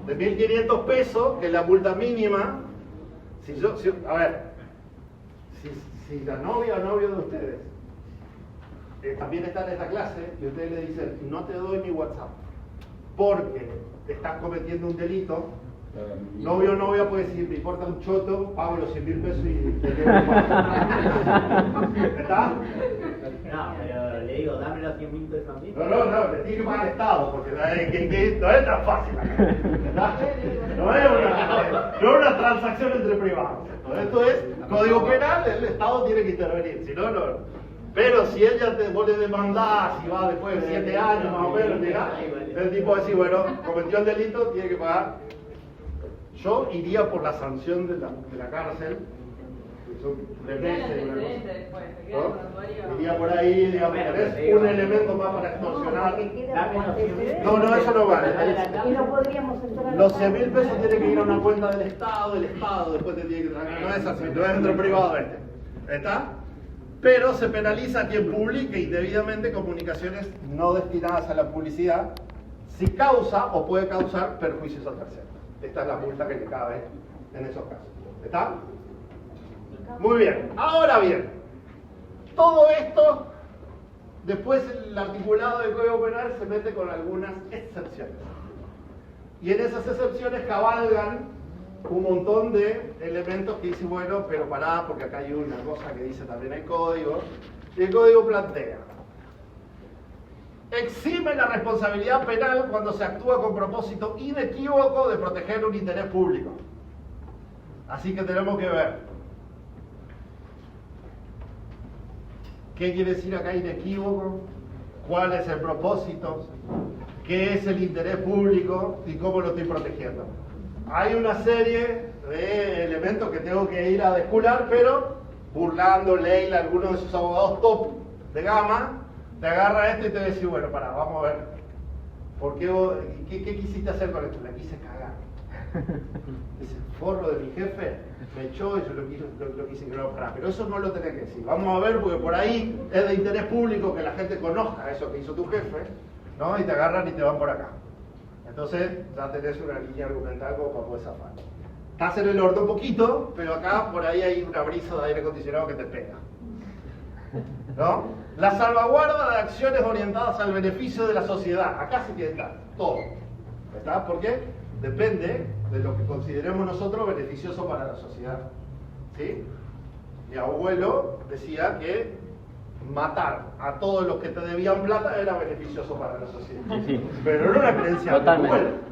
De 1.500 pesos, que es la multa mínima. A ver, si la novia o novio de ustedes también está en esta clase y ustedes le dicen, no te doy mi WhatsApp porque estás cometiendo un delito, novio o novia puede decir, me importa un choto, pago los 100.000 pesos y te llevo un ¿está? No, pero le digo, dame los 100.000 pesos a mí. No, le tiene que pagar al Estado, porque no es tan fácil acá, ¿verdad? No es una transacción entre privados. Esto es Código Penal, el Estado tiene que intervenir, si no, no. Pero si ella vos le demandás, si va después de 7 años más o menos, el tipo va a decir, bueno, cometió el delito, tiene que pagar. Yo iría por la sanción de la cárcel, que son 3 meses, una cosa. ¿No? Iría por ahí, digamos, es un elemento más para extorsionar. No, eso no vale. Y no podríamos entrar. Los 100.000 pesos tienen que ir a una cuenta del Estado después te tiene que traer. No es así, no es entre privado este. ¿Está? Pero se penaliza a quien publique indebidamente comunicaciones no destinadas a la publicidad si causa o puede causar perjuicios a terceros. Esta es la multa que le cabe en esos casos. ¿Está? Muy bien. Ahora bien, todo esto, después el articulado del Código Penal se mete con algunas excepciones. Y en esas excepciones cabalgan un montón de elementos que dicen, bueno, pero pará, porque acá hay una cosa que dice también el Código. Y el Código plantea: exime la responsabilidad penal cuando se actúa con propósito inequívoco de proteger un interés público. Así que tenemos que ver qué quiere decir acá inequívoco, cuál es el propósito, qué es el interés público y cómo lo estoy protegiendo. Hay una serie de elementos que tengo que ir a descular, pero burlando Leila, algunos de sus abogados top de gama, te agarra esto y te dice, bueno, pará, vamos a ver, ¿por qué quisiste hacer con esto? La quise cagar. Ese forro de mi jefe me echó y yo lo quise que no pará. Pero eso no lo tenés que decir. Vamos a ver, porque por ahí es de interés público que la gente conozca eso que hizo tu jefe, ¿no? Y te agarran y te van por acá. Entonces ya tenés una línea argumental como para poder zafar. Estás en el horno un poquito, pero acá por ahí hay una brisa de aire acondicionado que te pega. ¿No? La salvaguarda de acciones orientadas al beneficio de la sociedad. Acá sí que está todo. ¿Está? ¿Por qué? Depende de lo que consideremos nosotros beneficioso para la sociedad. ¿Sí? Mi abuelo decía que matar a todos los que te debían plata era beneficioso para la sociedad. Sí. Pero era una creencia Totalmente. de mi abuelo.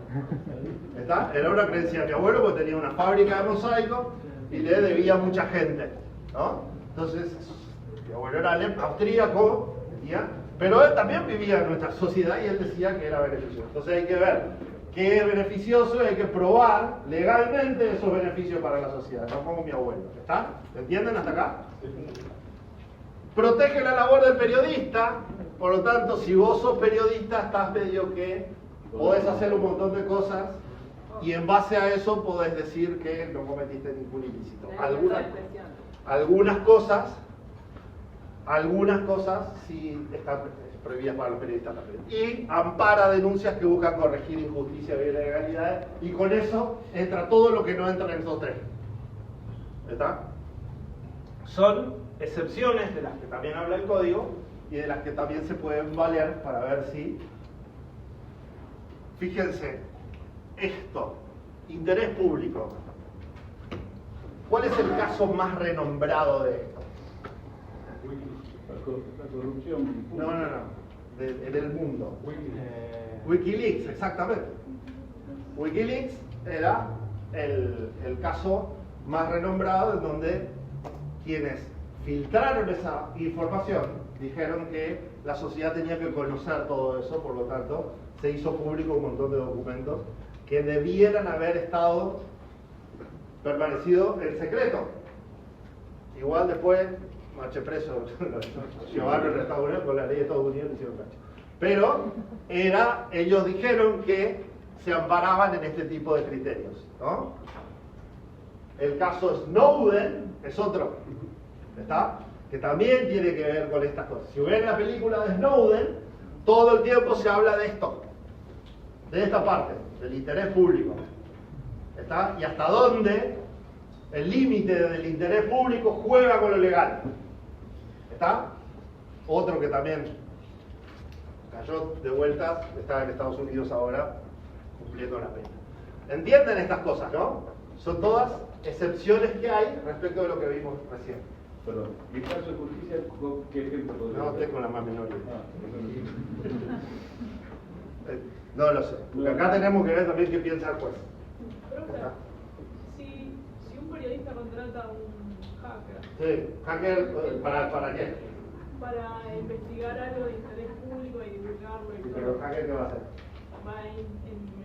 ¿Está? Era una creencia de mi abuelo porque tenía una fábrica de mosaico y le debía a mucha gente, ¿no? Entonces, mi abuelo era austríaco, pero él también vivía en nuestra sociedad y él decía que era beneficioso. Entonces hay que ver qué es beneficioso y hay que probar legalmente esos beneficios para la sociedad, no como mi abuelo. ¿Está? ¿Entienden hasta acá? Protege la labor del periodista, por lo tanto, si vos sos periodista, estás medio que podés hacer un montón de cosas y en base a eso podés decir que no cometiste ningún ilícito. Algunas cosas sí están prohibidas para los periodistas también. Y ampara denuncias que buscan corregir injusticia y ilegalidades, y con eso entra todo lo que no entra en esos tres. ¿Está? Son excepciones de las que también habla el código y de las que también se pueden valer para ver si... Fíjense, esto, interés público. ¿Cuál es el caso más renombrado de esto? La corrupción. No, en el mundo. Wikileaks, exactamente. Wikileaks era el caso más renombrado en donde quienes filtraron esa información dijeron que la sociedad tenía que conocer todo eso, por lo tanto se hizo público un montón de documentos que debieran haber estado permanecido en secreto. Igual después marché preso, llevaron a Estados Unidos con la ley de Estados Unidos y hicieron cacho. Pero ellos dijeron que se amparaban en este tipo de criterios, ¿no? El caso Snowden es otro, ¿está? Que también tiene que ver con estas cosas. Si ven la película de Snowden, todo el tiempo se habla de esto, de esta parte, del interés público, ¿está? Y hasta dónde el límite del interés público juega con lo legal, ¿está? Otro que también cayó de vuelta, está en Estados Unidos ahora cumpliendo la pena. ¿Entienden estas cosas, no? Son todas excepciones que hay respecto de lo que vimos recién. Perdón, ¿y el caso de justicia, qué ejemplo podría No, dar? estoy con la más menor idea. No lo sé. Porque acá tenemos que ver también qué piensa el juez. Profe, si un periodista contrata a un hacker. Sí, hacker, ¿para qué? Para investigar algo de interés público y divulgarlo y todo. Pero hacker, ¿qué va a hacer? Va a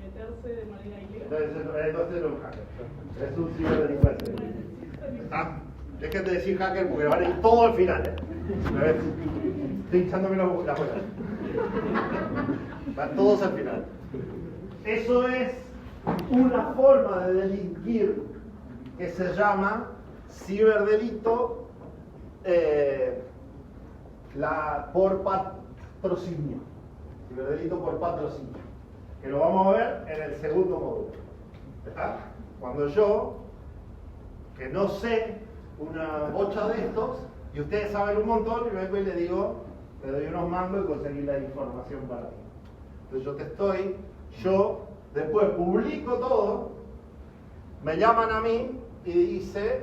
meterse de manera ilegal. Entonces no es un hacker. Es un ciberdelincuente. ¿Está? Dejen de decir hacker porque van a ir todo al final. ¿Me ves? Estoy echándome la boca. Van todos al final. Eso es una forma de delinquir que se llama ciberdelito por patrocinio. Ciberdelito por patrocinio. Que lo vamos a ver en el segundo módulo. ¿Está? Cuando yo, que no sé una bocha de estos, y ustedes saben un montón, y vengo y le digo, le doy unos mangos y conseguí la información para mí. Entonces yo después publico todo, me llaman a mí y dice,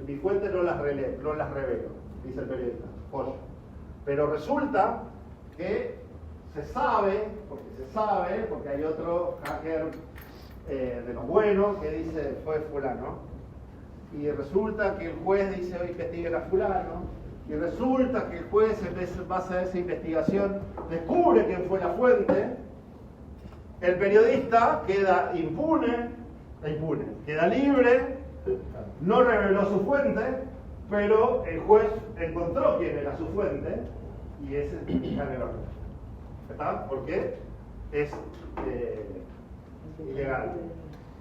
mi fuente no las revelo, dice el periodista, pollo. Pero resulta que se sabe, porque hay otro hacker de los buenos que dice, fue fulano. Y resulta que el juez dice, hoy investiguen a fulano. Y resulta que el juez, en base a esa investigación, descubre quién fue la fuente. El periodista queda impune, queda libre, no reveló su fuente, pero el juez encontró quién era su fuente y ese generó. ¿Está? Porque es ilegal.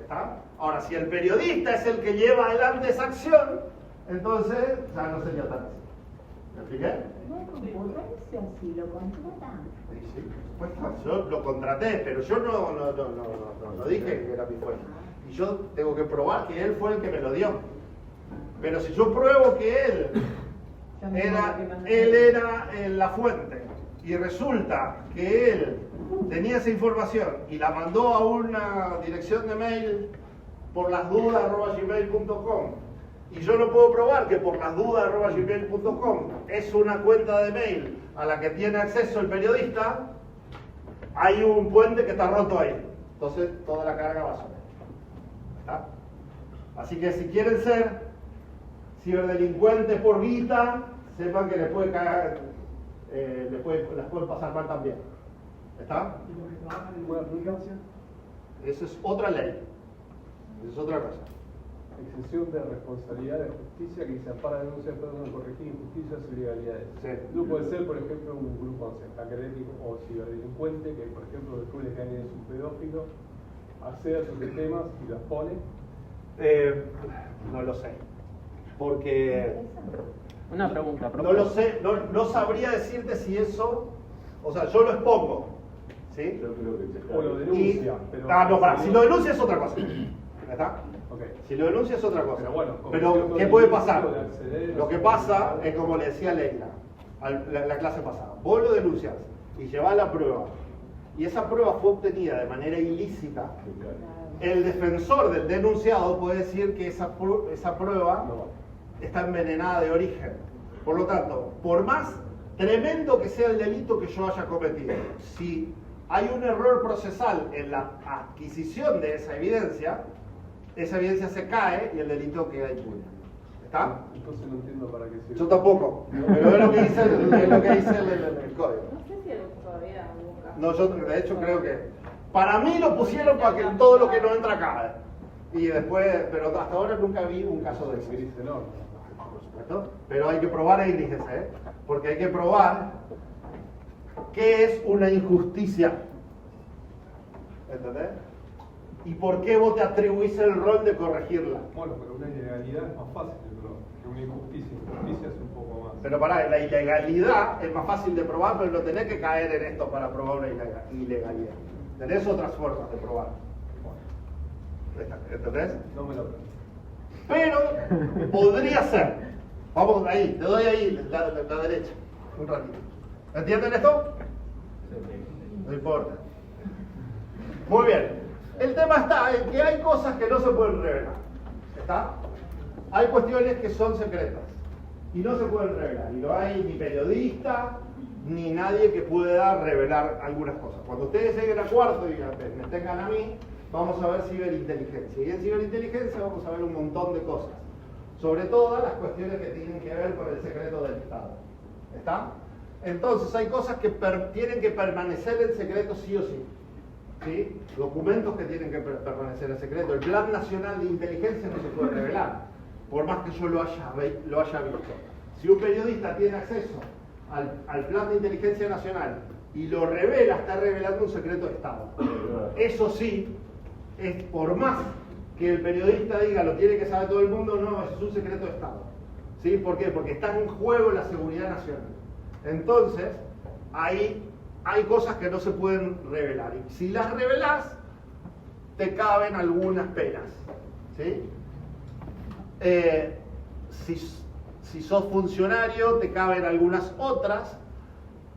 ¿Está? Ahora, si el periodista es el que lleva adelante esa acción, entonces ya no sería tan así. ¿Me expliqué? No hay concurrencia si lo contratan. Sí, por supuesto. Yo lo contraté, pero yo no dije que era mi fuente. Y yo tengo que probar que él fue el que me lo dio. Pero si yo pruebo que él era la fuente y resulta que él tenía esa información y la mandó a una dirección de mail porlasdudas@gmail.com y yo no puedo probar que porlasdudas@gmail.com es una cuenta de mail a la que tiene acceso el periodista, hay un puente que está roto ahí. Entonces toda la carga va sobre él. ¿Está? Así que si quieren ser ciberdelincuentes por guita, sepan que les puede caer, las pueden pasar mal también. ¿Está? ¿Y los que trabajan en buena aplicancia? Eso es otra ley. Eso es otra cosa. Exención de responsabilidad de justicia que se ampara denuncias de corregir injusticias y ilegalidades. Sí. No puede ser, por ejemplo, un grupo académico o ciberdelincuente que, por ejemplo, descubre que alguien es un pedófilo, accede a sus temas y los pone. No lo sé. Porque. Una pregunta, no lo sé, no sabría decirte si eso. O sea, yo lo expongo. ¿Sí? Yo creo que O lo denuncia. Si lo denuncia es otra cosa. ¿Está? Okay. Si lo denuncia es otra cosa. Pero bueno, pero ¿qué puede pasar? de acceder, Lo que pasa es como le decía Leila, la clase pasada. Vos lo denuncias y llevás la prueba, y esa prueba fue obtenida de manera ilícita. El defensor del denunciado puede decir que esa prueba está envenenada de origen. Por lo tanto, por más tremendo que sea el delito que yo haya cometido, si hay un error procesal en la adquisición de esa evidencia se cae y el delito queda impune. ¿Está? Entonces no entiendo para qué sirve. Yo tampoco, pero es lo que dice el código. No sé si todavía hubo un caso. No, yo de hecho creo que para mí lo pusieron para que todo lo que no entra cae. Y después, pero hasta ahora nunca vi un caso de eso. Por supuesto. Pero hay que probar ahí, fíjense, porque hay que probar qué es una injusticia. ¿Entendés? ¿Y por qué vos te atribuís el rol de corregirla? Bueno, pero una ilegalidad es más fácil de probar que una injusticia. Injusticia es un poco más. Pero pará, la ilegalidad es más fácil de probar, pero no tenés que caer en esto para probar una ilegalidad. Tenés otras formas de probar. ¿Entendés? No me lo creo. Pero podría ser. Vamos ahí, te doy ahí la derecha. Un ratito. ¿Entienden esto? No importa. Muy bien. El tema está en que hay cosas que no se pueden revelar. ¿Está? Hay cuestiones que son secretas y no se pueden revelar. Y no hay ni periodista ni nadie que pueda revelar algunas cosas. Cuando ustedes lleguen a cuarto y me tengan a mí, vamos a ver ciberinteligencia. Y en ciberinteligencia vamos a ver un montón de cosas. Sobre todo las cuestiones que tienen que ver con el secreto del Estado. ¿Está? Entonces hay cosas que tienen que permanecer en secreto sí o sí. ¿Sí? Documentos que tienen que permanecer en secreto. El Plan Nacional de Inteligencia no se puede revelar, por más que yo lo haya visto. Si un periodista tiene acceso al Plan de Inteligencia Nacional y lo revela, está revelando un secreto de Estado. Eso sí, es por más que el periodista diga lo tiene que saber todo el mundo, no, eso es un secreto de Estado. ¿Sí? ¿Por qué? Porque está en juego la seguridad nacional. Entonces, ahí hay cosas que no se pueden revelar. Y si las revelás, te caben algunas penas. ¿Sí? Si sos funcionario, te caben algunas otras.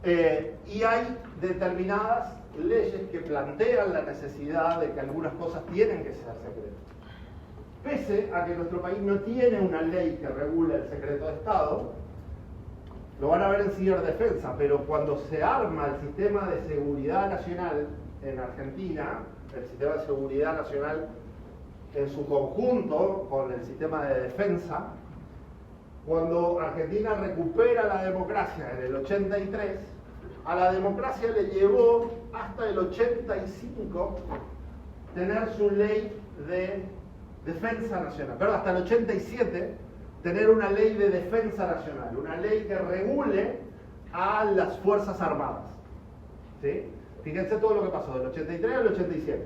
Y hay determinadas leyes que plantean la necesidad de que algunas cosas tienen que ser secretas. Pese a que nuestro país no tiene una ley que regule el secreto de Estado, lo van a ver en ciberdefensa, pero cuando se arma el sistema de seguridad nacional en Argentina, el sistema de seguridad nacional en su conjunto con el sistema de defensa, cuando Argentina recupera la democracia en el 83, a la democracia le llevó hasta el 85 tener su ley de defensa nacional, perdón, hasta el 87 tener una ley de defensa nacional, una ley que regule a las Fuerzas Armadas. ¿Sí? Fíjense todo lo que pasó del 83 al 87.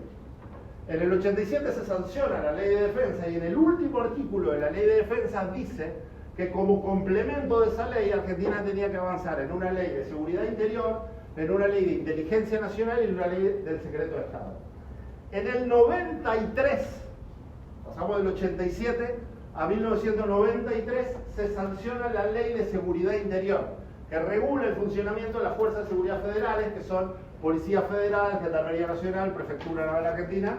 En el 87 se sanciona la ley de defensa y en el último artículo de la ley de defensa dice que como complemento de esa ley Argentina tenía que avanzar en una ley de seguridad interior, en una ley de inteligencia nacional y en una ley del secreto de Estado. En el 93, pasamos del 87 a 1993, se sanciona la ley de seguridad interior, que regula el funcionamiento de las fuerzas de seguridad federales, que son Policía Federal, Gendarmería Nacional, Prefectura Naval Argentina,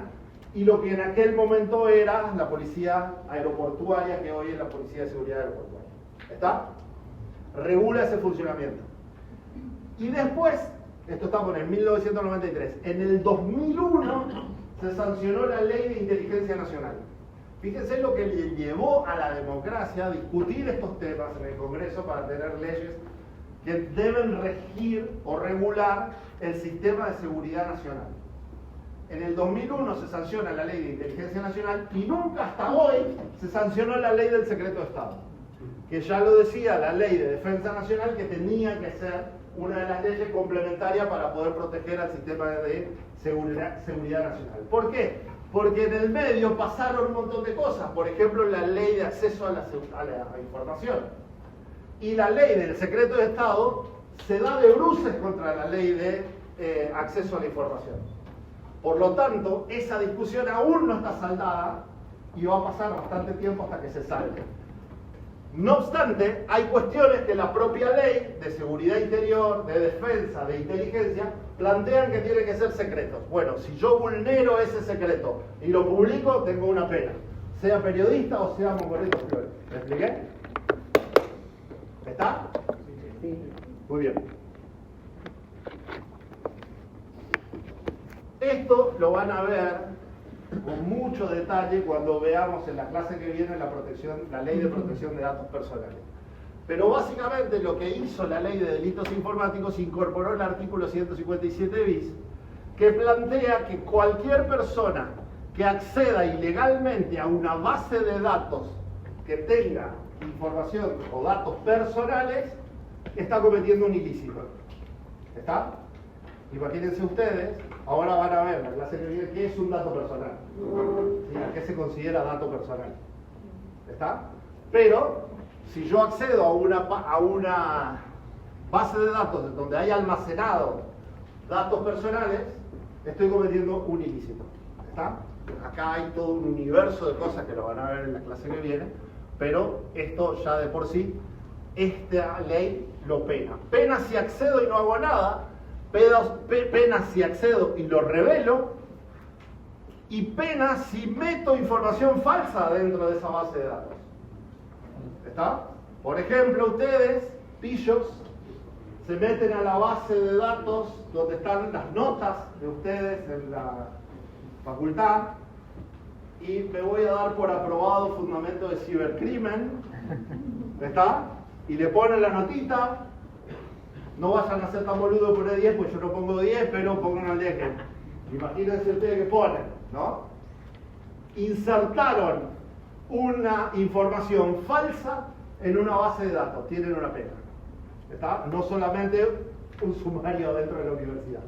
y lo que en aquel momento era la Policía Aeroportuaria, que hoy es la Policía de Seguridad Aeroportuaria. ¿Está? Regula ese funcionamiento. Y después, esto estamos en el 1993, en el 2001 se sancionó la Ley de Inteligencia Nacional. Fíjense lo que le llevó a la democracia a discutir estos temas en el Congreso para tener leyes que deben regir o regular el sistema de seguridad nacional. En el 2001 se sanciona la Ley de Inteligencia Nacional y nunca hasta hoy se sancionó la Ley del Secreto de Estado, que ya lo decía la Ley de Defensa Nacional, que tenía que ser una de las leyes complementarias para poder proteger al sistema de seguridad nacional. ¿Por qué? Porque en el medio pasaron un montón de cosas, por ejemplo la ley de acceso a la información. Y la ley del secreto de Estado se da de bruces contra la ley de acceso a la información. Por lo tanto, esa discusión aún no está saldada y va a pasar bastante tiempo hasta que se salve. No obstante, hay cuestiones que la propia ley de seguridad interior, de defensa, de inteligencia, plantean que tienen que ser secretos. Bueno, si yo vulnero ese secreto y lo publico, tengo una pena. Sea periodista o sea Mongolito Flores. ¿Me expliqué? ¿Está? Sí. Muy bien. Esto lo van a ver con mucho detalle cuando veamos en la clase que viene la ley de protección de datos personales. Pero básicamente lo que hizo la ley de delitos informáticos incorporó el artículo 157 bis, que plantea que cualquier persona que acceda ilegalmente a una base de datos que tenga información o datos personales está cometiendo un ilícito. ¿Está? Imagínense ustedes, ahora van a ver en la clase que viene qué es un dato personal. ¿Sí? ¿A qué se considera dato personal? ¿Está? Pero, si yo accedo a una base de datos donde hay almacenado datos personales, estoy cometiendo un ilícito. ¿Está? Acá hay todo un universo de cosas que lo van a ver en la clase que viene, pero esto ya de por sí, esta ley lo pena. Pena si accedo y no hago nada, pena si accedo y lo revelo, y pena si meto información falsa dentro de esa base de datos. ¿Está? Por ejemplo, ustedes, pillos, se meten a la base de datos donde están las notas de ustedes en la facultad y me voy a dar por aprobado fundamento de cibercrimen. ¿Está? Y le ponen la notita. No vayan a ser tan boludos por el 10, pues yo no pongo 10, pero pongan al 10. Imagínense ustedes que ponen, ¿no? Insertaron una información falsa en una base de datos, tienen una pena. ¿Está? No solamente un sumario dentro de la universidad.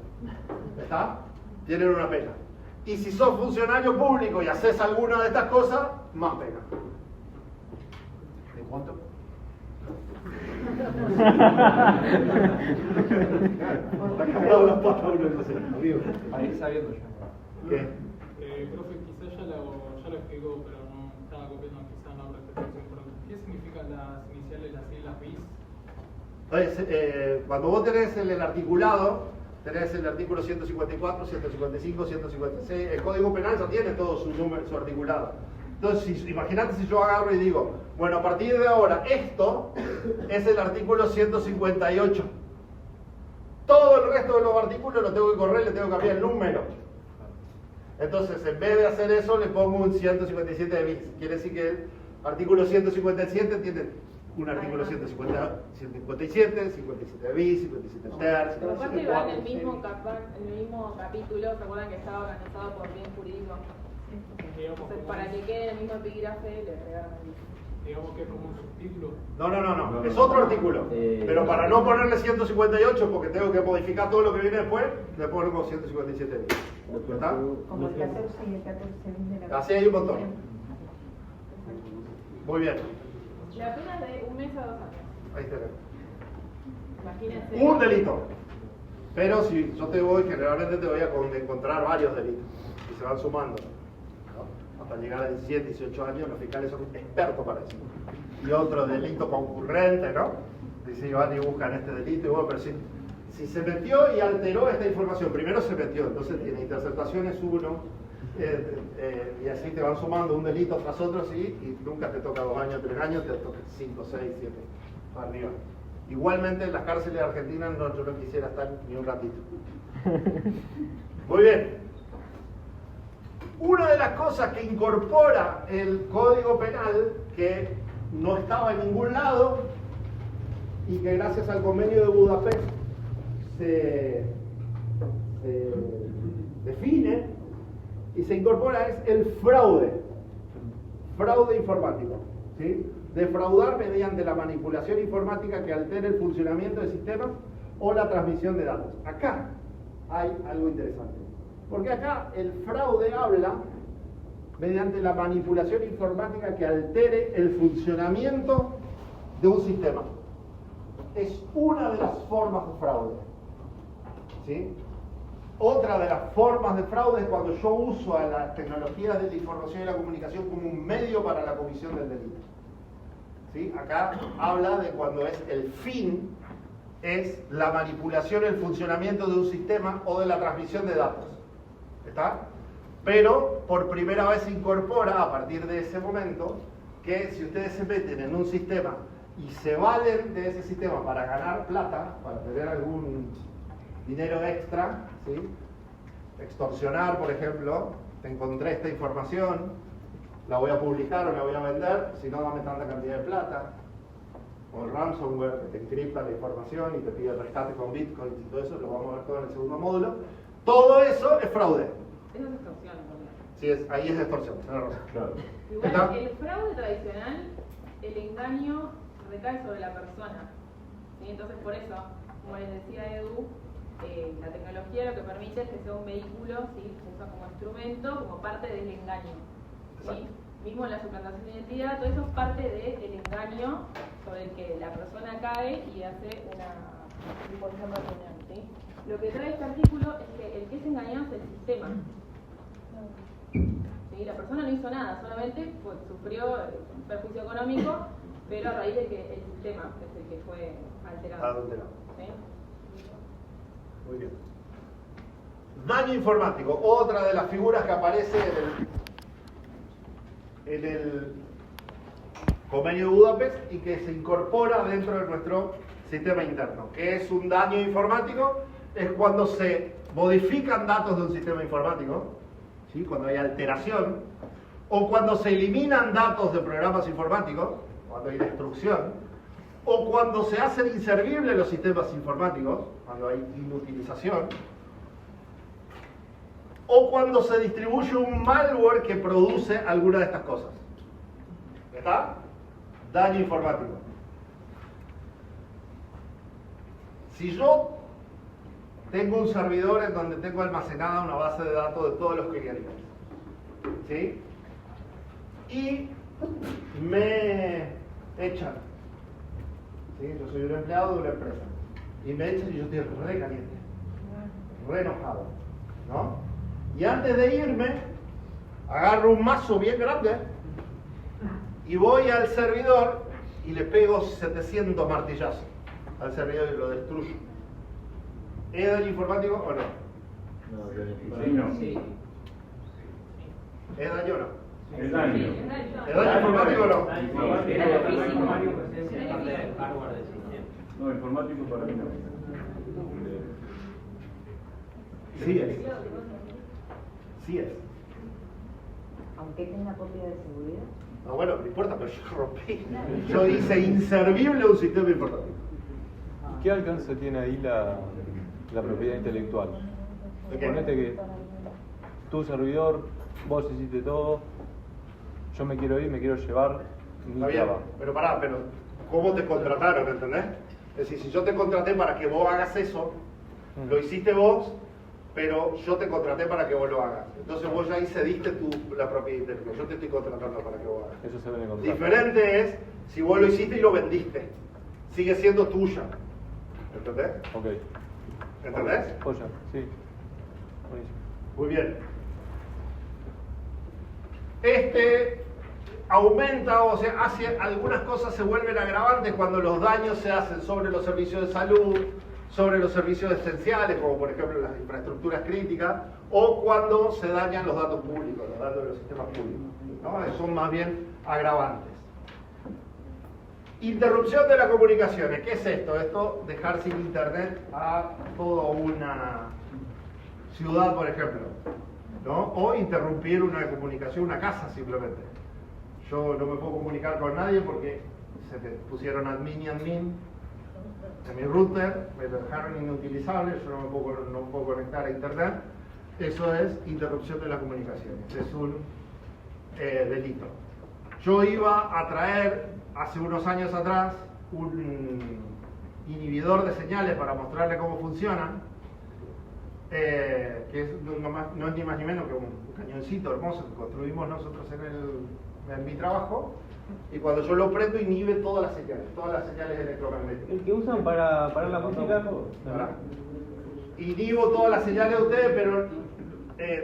¿Está? Tienen una pena. Y si sos funcionario público y haces alguna de estas cosas, más pena. ¿De cuánto? Está cambiado las patas uno, entonces, amigo. Para ir sabiendo ya. ¿Qué? Profe, quizás ya lo explicó, pero no estaba copiando quizás no presté atención. ¿Qué significan las iniciales, las siglas BIS? Entonces, cuando vos tenés el articulado, tenés el artículo 154, 155, 156, el Código Penal ya tiene todo su número, su articulado. Entonces, imagínate si yo agarro y digo, bueno, a partir de ahora, esto es el artículo 158. Todo el resto de los artículos lo tengo que correr, le tengo que cambiar el número. Entonces, en vez de hacer eso, le pongo un 157 de bits. Quiere decir que el artículo 157 tiene un artículo 157, 57 de bits, 57 de tercios. Pero aparte va en el mismo capítulo, ¿se acuerdan que estaba organizado por bien jurídico? Entonces, para que quede en el mismo epígrafe, le agregaron el mismo. Digamos que es como un subtítulo. No, es otro artículo. Pero para no ponerle 158, porque tengo que modificar todo lo que viene después, le pongo 157 bits. ¿Está? Como el 14 y el 14 de la... Así hay un montón. Muy bien. La pena es de 1 mes a 2 años. Ahí tenemos. Imagínense. Un delito. Pero si yo te voy, generalmente te voy a encontrar varios delitos. Y se van sumando. ¿No? Hasta llegar a 17, 18 años, los fiscales son expertos para eso. Y otro delito concurrente, ¿no? Dice, van y buscan este delito. Y bueno, pero si se metió y alteró esta información, primero se metió, entonces tiene interceptaciones 1, y así te van sumando un delito tras otro, ¿sí? Y nunca te toca 2 años, 3 años, te toca 5, 6, 7, para arriba. Igualmente en las cárceles de Argentina yo no quisiera estar ni un ratito. Muy bien. Una de las cosas que incorpora el Código Penal, que no estaba en ningún lado, y que gracias al Convenio de Budapest se define y se incorpora, es el fraude informático, ¿sí? Defraudar mediante la manipulación informática que altere el funcionamiento de sistemas o la transmisión de datos. Acá hay algo interesante, porque acá el fraude habla mediante la manipulación informática que altere el funcionamiento de un sistema. Es una de las formas de fraude, ¿sí? Otra de las formas de fraude es cuando yo uso a las tecnologías de la información y la comunicación como un medio para la comisión del delito. ¿Sí? Acá habla de cuando es el fin, es la manipulación, el funcionamiento de un sistema o de la transmisión de datos. ¿Está? Pero por primera vez se incorpora a partir de ese momento que si ustedes se meten en un sistema y se valen de ese sistema para ganar plata, para tener algún dinero extra, ¿sí? Extorsionar, por ejemplo, te encontré esta información, la voy a publicar o la voy a vender, si no dame tanta cantidad de plata. O el ransomware que te encripta la información y te pide el rescate con bitcoins y todo eso, lo vamos a ver todo en el segundo módulo. Todo eso es fraude. Eso es extorsión, ¿no? Sí, ahí es extorsión, tenés razón. Claro. Igual, el fraude tradicional, el engaño recae sobre la persona. ¿Sí? Entonces, por eso, como les decía Edu, la tecnología lo que permite es que sea un vehículo, ¿sí? Se usa como instrumento, como parte del engaño. ¿Sí? Mismo la suplantación de identidad, todo eso es parte del engaño sobre el que la persona cae y hace una disposición patrimonial. ¿Sí? Lo que trae este artículo es que el que es engañado es el sistema. ¿Sí? La persona no hizo nada, solamente sufrió un perjuicio económico, pero a raíz de que el sistema es el que fue alterado. Adulterado. ¿Sí? Muy bien. Daño informático, otra de las figuras que aparece en el convenio de Budapest y que se incorpora dentro de nuestro sistema interno. ¿Qué es un daño informático? Es cuando se modifican datos de un sistema informático, ¿sí? Cuando hay alteración, o cuando se eliminan datos de programas informáticos, cuando hay destrucción, o cuando se hacen inservibles los sistemas informáticos, cuando hay inutilización, o cuando se distribuye un malware que produce alguna de estas cosas. ¿Está? Daño informático. Si yo tengo un servidor en donde tengo almacenada una base de datos de todos los clientes, ¿sí? Y me echan, ¿sí? Yo soy un empleado de una empresa y me echan y yo estoy re caliente, re enojado, ¿no? Y antes de irme agarro un mazo bien grande y voy al servidor y le pego 700 martillazos al servidor y lo destruyo. ¿Es daño informático o no? Sí. ¿Es daño o no? Es daño. ¿Es daño informático o no? No, informático para mí no. Sí es. Sí es. Aunque tenga copia de seguridad. No, bueno, no importa, pero yo rompí. Yo hice inservible un sistema informático. ¿Y qué alcance tiene ahí la propiedad intelectual? Suponete que tu servidor, vos hiciste todo, yo me quiero ir, me quiero llevar mi Está bien, Java. pero pará, pero ¿cómo te contrataron, entendés? Es decir, si yo te contraté para que vos hagas eso, lo hiciste vos, pero yo te contraté para que vos lo hagas. Entonces vos ya ahí cediste la propiedad intelectual. Yo te estoy contratando para que vos hagas. Eso se ve en el contrato. Diferente es si vos lo hiciste y lo vendiste. Sigue siendo tuya. ¿Entendés? Ok. ¿Entendés? Joya, sí. Buenísimo. Muy bien. Aumenta, o sea, hace algunas cosas se vuelven agravantes cuando los daños se hacen sobre los servicios de salud, sobre los servicios esenciales, como por ejemplo las infraestructuras críticas, o cuando se dañan los datos públicos, los datos de los sistemas públicos, ¿no? Son más bien agravantes. Interrupción de las comunicaciones. ¿Qué es esto? Esto, dejar sin internet a toda una ciudad, por ejemplo, ¿no? O interrumpir una comunicación, una casa simplemente. Yo no me puedo comunicar con nadie porque se me pusieron admin y admin en mi router, me lo dejaron inutilizable, yo no me puedo conectar a internet. Eso es interrupción de las comunicaciones, es un delito. Yo iba a traer hace unos años atrás un inhibidor de señales para mostrarle cómo funcionan, que es, no es ni más ni menos que un cañoncito hermoso que construimos nosotros en mi trabajo, y cuando yo lo prendo inhibe todas las señales electromagnéticas. ¿El que usan para parar la música? inhibo todas las señales de ustedes, pero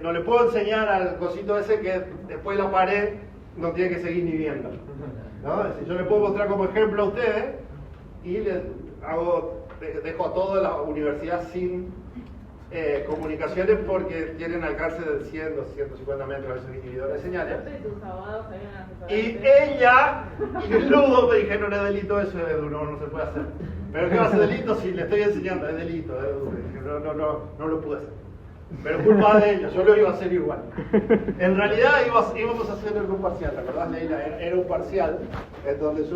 no le puedo enseñar al cosito ese que después la pared no tiene que seguir inhibiendo, ¿no? Es decir, yo le puedo mostrar como ejemplo a ustedes y les dejo a toda la universidad sin comunicaciones porque tienen alcance de 100, 250 metros esos inhibidores de señales. Y ella y el Ludo me dijeron, no es delito eso, Edu, no se puede hacer. Pero ¿qué va a ser delito si le estoy enseñando? Es delito, Edu. No lo pude hacer. Pero es culpa de ellos, yo lo iba a hacer igual. En realidad íbamos a hacerlo en un parcial, ¿te acordás, Leila? Era un parcial en donde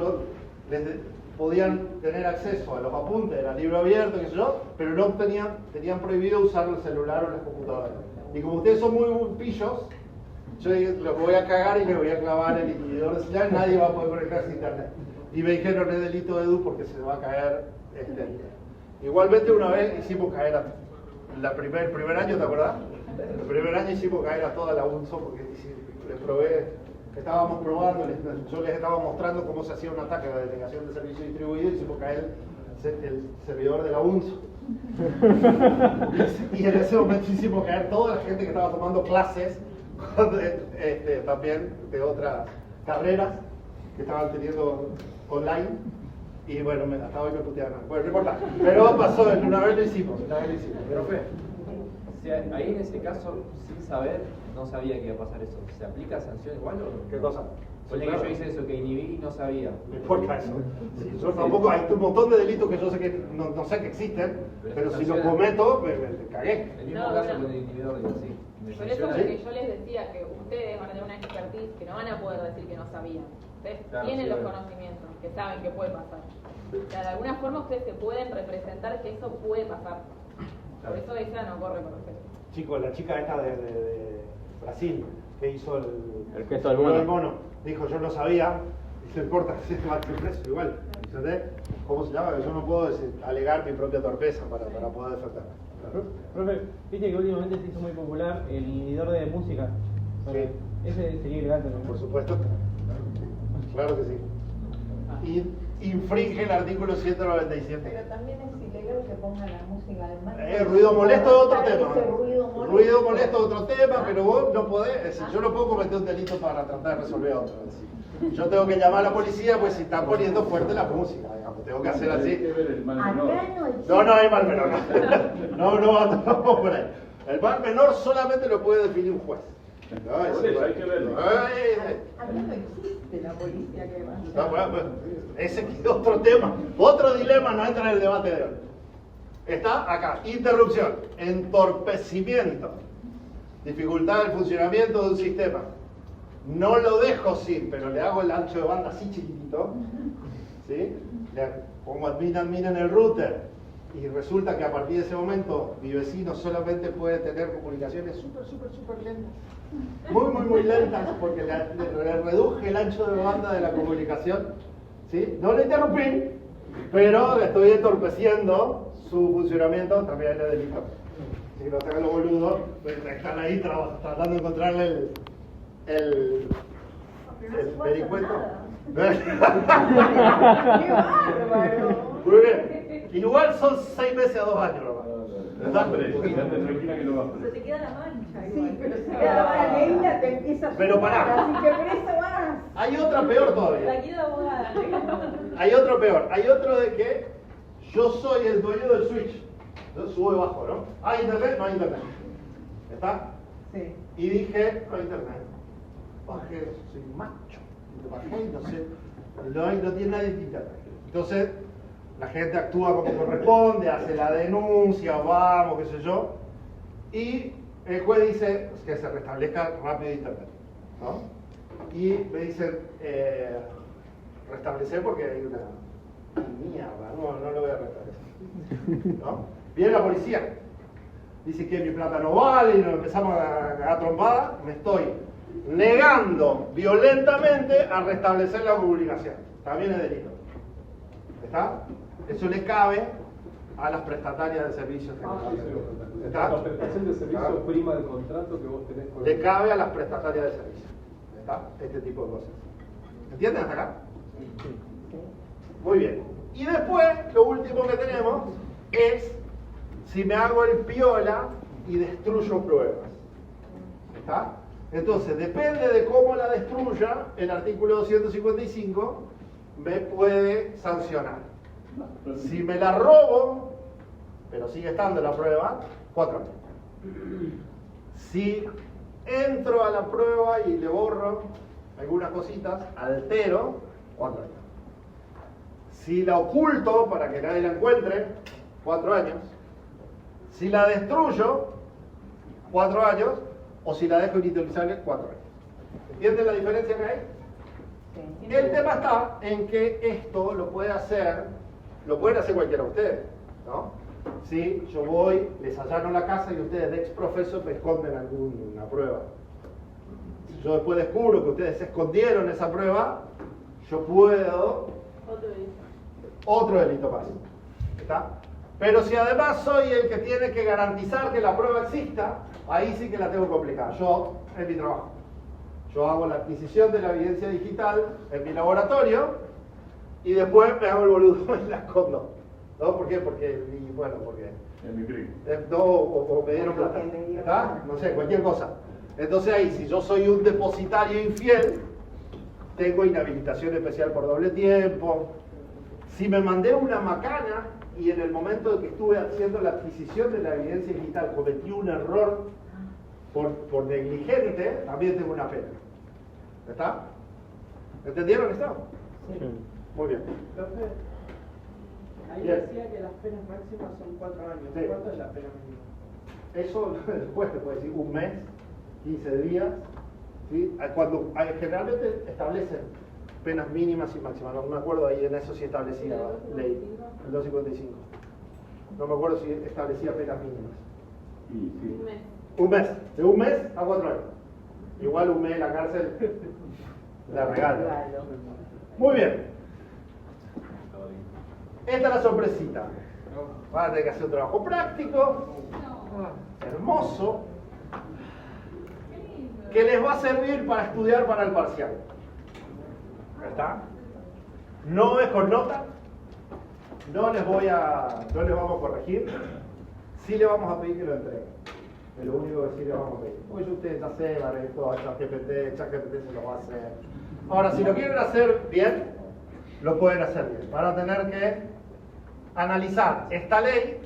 podían tener acceso a los apuntes, era libro abierto, qué sé yo, pero no tenían prohibido usar el celular o las computadoras. Y como ustedes son muy pillos, yo los voy a cagar y les voy a clavar el inhibidor de señal, nadie va a poder conectarse a internet. Y me dijeron, es delito de Edu porque se va a caer. Igualmente una vez hicimos caer el primer año, ¿te acordás? El primer año hicimos caer a toda la UNSO porque les probé. Estábamos probando, yo les estaba mostrando cómo se hacía un ataque a la delegación de servicio distribuido y hicimos caer el servidor de la UNSO. Y en ese momento hicimos caer toda la gente que estaba tomando clases también de otras carreras que estaban teniendo online. Y bueno, hasta hoy me putearon. Bueno, no importa. Pero pasó, una vez lo hicimos. Profe, si ahí en ese caso, sin saber, no sabía que iba a pasar eso. ¿Se aplica sanción igual o no? ¿Qué cosa? Ponle que yo hice eso, que inhibí y no sabía. No importa eso. Sí, yo tampoco, hay un montón de delitos que yo sé que no sé que existen, pero si los cometo, me cagué. El mismo caso con el inhibidor, digo, sí. Por eso porque yo les decía que ustedes van a tener una expertise que no van a poder decir que no sabían. Ustedes tienen los conocimientos, que saben que puede pasar. O sea, de alguna forma ustedes se pueden representar que eso puede pasar. Por eso esa no corre por ustedes. Chicos, la chica esta de Brasil, que hizo el gesto del mono, dijo, yo no sabía, y no importa, se va a preso igual. ¿Entendés? ¿Cómo se llama? Que yo no puedo alegar mi propia torpeza para poder defenderme. Profe, viste que últimamente se hizo muy popular el inhibidor de música. Sí. Ese sería ilegal también. Por supuesto. Claro que sí. Y infringe el artículo 197. Pero también es ilegal que pongan la música del mar. Ruido molesto es otro tema. Ruido molesto es otro tema, pero vos no podés, es decir, yo no puedo cometer un delito para tratar de resolver otro. Yo tengo que llamar a la policía, pues si están poniendo fuerte la música, digamos, tengo que hacer así. No hay mal menor. No vamos por ahí. El mal menor solamente lo puede definir un juez. No, hay que verlo. Acá no existe la policía que va. Ese es otro tema, otro dilema, no entra en el debate de hoy. Está acá, interrupción, entorpecimiento, dificultad del funcionamiento de un sistema. No lo dejo sin, pero le hago el ancho de banda así chiquitito, ¿sí? Le pongo admin en el router y resulta que a partir de ese momento mi vecino solamente puede tener comunicaciones súper lentas. Muy lentas porque le reduje el ancho de banda de la comunicación, ¿sí? No le interrumpí, pero le estoy entorpeciendo su funcionamiento, también es delito. Si no tengan los boludos, pues están ahí tratando de encontrarle el vericueto. Muy bien. Igual son 6 meses a 2 años, ¿verdad? Tranquila que lo va a Se te queda la mancha. Sí, pero se queda la mancha. Leila te empieza a pero pará. Así que preso vas. Hay otra peor todavía. La quiero abogada. Hay otro peor. Hay otro de que yo soy el dueño del switch. Yo subo y bajo, ¿no? ¿Hay internet? No hay internet. ¿Está? Sí. Y dije, no hay internet. Bajé, soy macho. Bajé y no sé. No tiene nadie de internet. Entonces, la gente actúa como corresponde, hace la denuncia, vamos, qué sé yo. Y el juez dice que se restablezca rápido internet, ¿no? Y me dicen, restablecer porque hay una mierda, no lo voy a restablecer, ¿no? Viene la policía, dice que mi plata no vale y nos empezamos a trompada, me estoy negando violentamente a restablecer la comunicación, también es delito, ¿está? Eso le cabe a las prestatarias de servicios. ¿Está? La prestación de servicio prima del contrato que vos tenés con le cabe a las prestatarias de servicios. ¿Está? Este tipo de cosas. ¿Entienden hasta acá? Muy bien. Y después, lo último que tenemos es si me hago el piola y destruyo pruebas. ¿Está? Entonces, depende de cómo la destruya, el artículo 255 me puede sancionar. Si me la robo, pero sigue estando la prueba, 4 años. Si entro a la prueba y le borro algunas cositas, altero, 4 años. Si la oculto para que nadie la encuentre, 4 años. Si la destruyo, 4 años. O si la dejo inutilizable, 4 años. ¿Entienden la diferencia que hay? Sí. El tema está en que esto lo pueden hacer cualquiera de ustedes, ¿no? Si yo voy, les allano la casa y ustedes de ex-profeso me esconden alguna prueba. Si yo después descubro que ustedes escondieron esa prueba, yo puedo otro delito más. ¿Está? Pero si además soy el que tiene que garantizar que la prueba exista, ahí sí que la tengo complicada. Yo, en mi trabajo. Yo hago la adquisición de la evidencia digital en mi laboratorio y después me hago el boludo y la escondo. ¿No? ¿Por qué? Porque en mi primo. No, o me dieron plata. ¿Está? No sé, cualquier cosa. Entonces ahí, si yo soy un depositario infiel, tengo inhabilitación especial por doble tiempo. Si me mandé una macana y en el momento de que estuve haciendo la adquisición de la evidencia digital cometí un error por negligente, también tengo una pena. ¿Está? ¿Entendieron esto? Sí. Muy bien. Profe, ahí Bien. decía que las penas máximas son 4 años. Sí. ¿Cuánto es la pena mínima? Eso después te puede decir un mes, 15 días. ¿Sí? Generalmente establecen penas mínimas y máximas. No me acuerdo ahí en eso si establecía la ley, el 255. No me acuerdo si establecía penas mínimas. Sí. Un mes. De un mes a 4 años. Igual un mes en la cárcel la regalo. Muy bien. Esta es la sorpresita. Van a tener que hacer un trabajo práctico, hermoso, que les va a servir para estudiar para el parcial. ¿Está? No es con nota, no les vamos a corregir, sí le vamos a pedir que lo entreguen. Es lo único que sí le vamos a pedir. Pues ustedes ya se van a ver todo, ChatGPT se lo va a hacer. Ahora, si lo quieren hacer bien, lo pueden hacer bien. Van a tener que analizar esta ley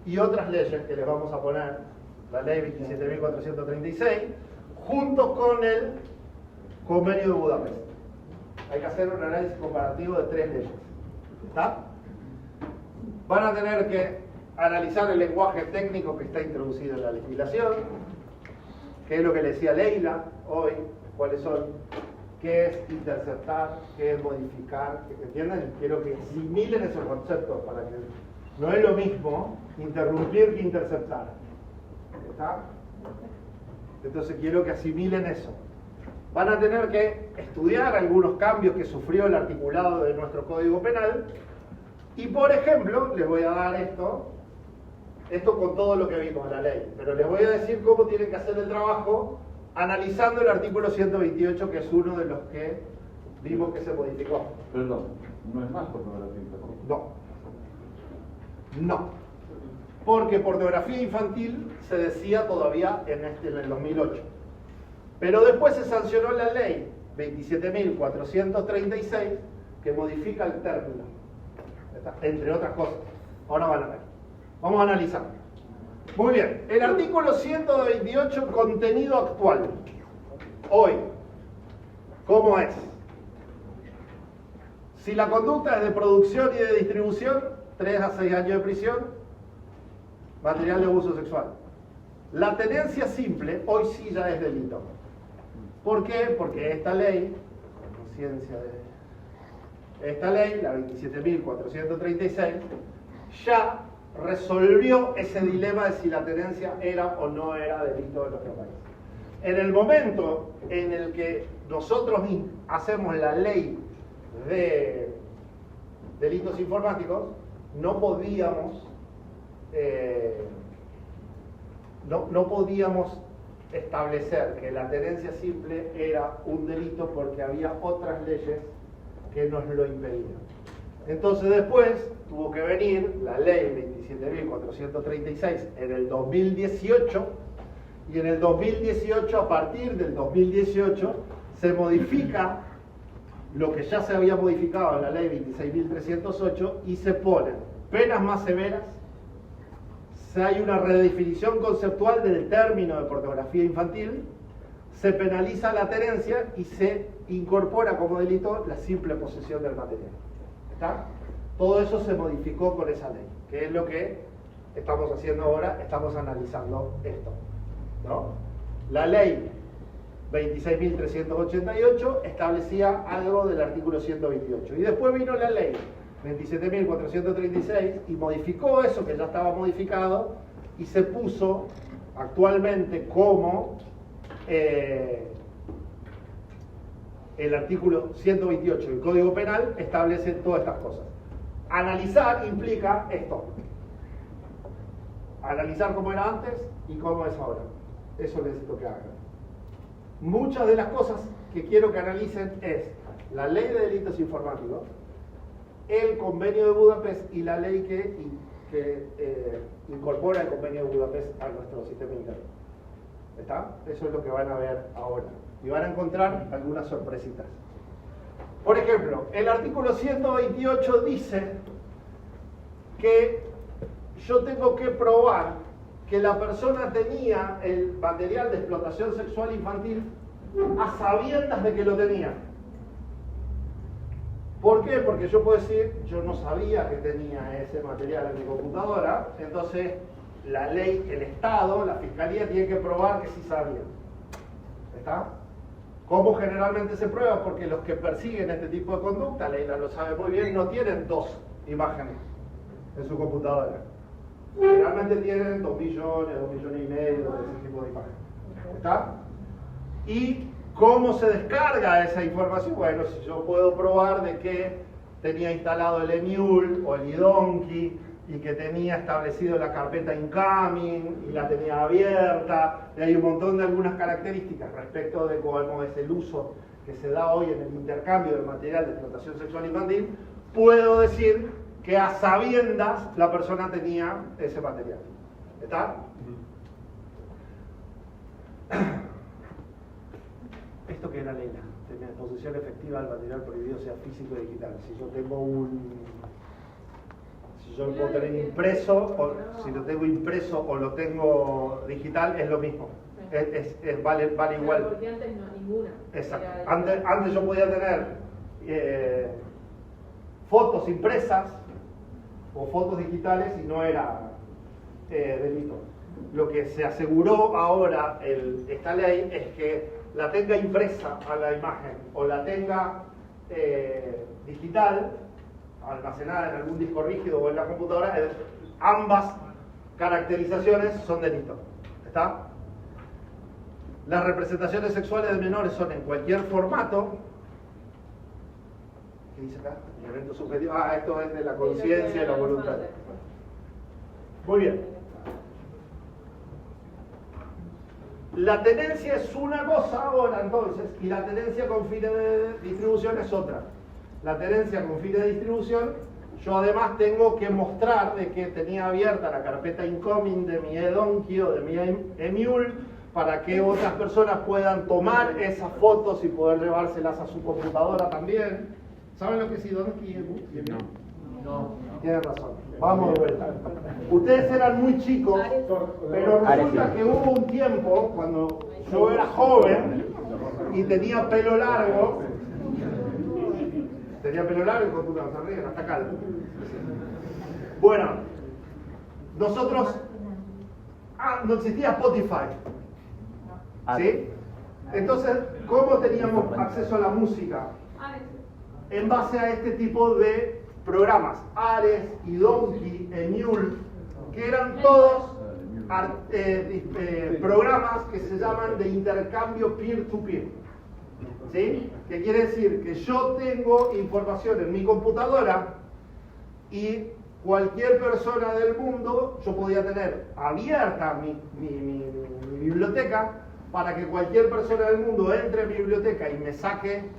y otras leyes que les vamos a poner, la ley 27.436, junto con el convenio de Budapest. Hay que hacer un análisis comparativo de 3 leyes. ¿Está? Van a tener que analizar el lenguaje técnico que está introducido en la legislación, que es lo que le decía Leila hoy, cuáles son, qué es interceptar, qué es modificar, ¿entienden? Quiero que asimilen esos conceptos para que no es lo mismo interrumpir que interceptar. ¿Está? Entonces quiero que asimilen eso. Van a tener que estudiar algunos cambios que sufrió el articulado de nuestro Código Penal y, por ejemplo, les voy a dar esto con todo lo que vimos en la ley, pero les voy a decir cómo tienen que hacer el trabajo analizando el artículo 128, que es uno de los que vimos que se modificó. Perdón, ¿no es más pornografía infantil? No. Porque pornografía infantil se decía todavía en el 2008. Pero después se sancionó la ley 27.436 que modifica el término, entre otras cosas. Ahora van a ver. Vamos a analizar. Muy bien. El artículo 128, contenido actual. Hoy. ¿Cómo es? Si la conducta es de producción y de distribución, 3 a 6 años de prisión, material de abuso sexual. La tenencia simple, hoy sí ya es delito. ¿Por qué? Porque esta ley, esta ley, la 27.436, ya resolvió ese dilema de si la tenencia era o no era delito en nuestro país. En el momento en el que nosotros hacemos la ley de delitos informáticos, no podíamos establecer que la tenencia simple era un delito porque había otras leyes que nos lo impedían. Entonces después tuvo que venir la ley 27.436 en el 2018, y en el 2018, a partir del 2018, se modifica lo que ya se había modificado en la ley 26.308 y se ponen penas más severas. Hay una redefinición conceptual del término de pornografía infantil, se penaliza la tenencia y se incorpora como delito la simple posesión del material. ¿Está? Todo eso se modificó con esa ley, que es lo que estamos haciendo ahora, estamos analizando esto, ¿no? La ley 26.388 establecía algo del artículo 128 y después vino la ley 27.436 y modificó eso que ya estaba modificado y se puso actualmente como el artículo 128 del Código Penal establece todas estas cosas. Analizar implica esto. Analizar cómo era antes y cómo es ahora. Eso necesito que hagan. Muchas de las cosas que quiero que analicen es la ley de delitos informáticos, el convenio de Budapest y la ley que incorpora el convenio de Budapest a nuestro sistema interno. ¿Está? Eso es lo que van a ver ahora. Y van a encontrar algunas sorpresitas. Por ejemplo, el artículo 128 dice que yo tengo que probar que la persona tenía el material de explotación sexual infantil a sabiendas de que lo tenía. ¿Por qué? Porque yo puedo decir, yo no sabía que tenía ese material en mi computadora, entonces la ley, el Estado, la Fiscalía tiene que probar que sí sabía. ¿Está? ¿Cómo generalmente se prueba? Porque los que persiguen este tipo de conducta, Leila lo sabe muy bien, no tienen 2 imágenes en su computadora. Generalmente tienen 2 millones, 2 millones y medio de ese tipo de imágenes. ¿Está? Y ¿cómo se descarga esa información? Bueno, si yo puedo probar de que tenía instalado el Emule o el iDonkey y que tenía establecido la carpeta incoming y la tenía abierta, y hay un montón de algunas características respecto de cómo es el uso que se da hoy en el intercambio de material de explotación sexual infantil, puedo decir que a sabiendas la persona tenía ese material. ¿Está? Esto que era Leila, tener posesión efectiva del material prohibido, sea físico o digital. Si yo tengo si yo lo puedo tener impreso, o si lo tengo impreso o lo tengo digital, es lo mismo. Vale igual. Porque antes no, ninguna. Exacto. Antes yo podía tener fotos impresas o fotos digitales y no era delito. Lo que se aseguró ahora esta ley es que la tenga impresa a la imagen o la tenga digital, almacenada en algún disco rígido o en la computadora, ambas caracterizaciones son delito. ¿Está? Las representaciones sexuales de menores son en cualquier formato. ¿Qué dice acá? El evento subjetivo. Ah, esto es de la conciencia y la voluntad. Muy bien. La tenencia es una cosa ahora entonces, y la tenencia con fines de distribución es otra. La tenencia con fines de distribución, yo además tengo que mostrar de que tenía abierta la carpeta incoming de mi eDonkey o de mi Emule para que otras personas puedan tomar esas fotos y poder llevárselas a su computadora también. ¿Saben lo que es eDonkey y Emule? No. Tienen razón. Vamos de vuelta. Ustedes eran muy chicos, pero resulta que hubo un tiempo cuando yo era joven y tenía pelo largo. Tenía pelo largo con una sonrisa hasta acá. Bueno, nosotros no existía Spotify. ¿Sí? Entonces, ¿cómo teníamos acceso a la música? En base a este tipo de programas, Ares, iDonkey, Emule, que eran todos programas que se llaman de intercambio peer-to-peer. ¿Sí? Que quiere decir que yo tengo información en mi computadora y cualquier persona del mundo, yo podía tener abierta mi biblioteca para que cualquier persona del mundo entre en mi biblioteca y me saque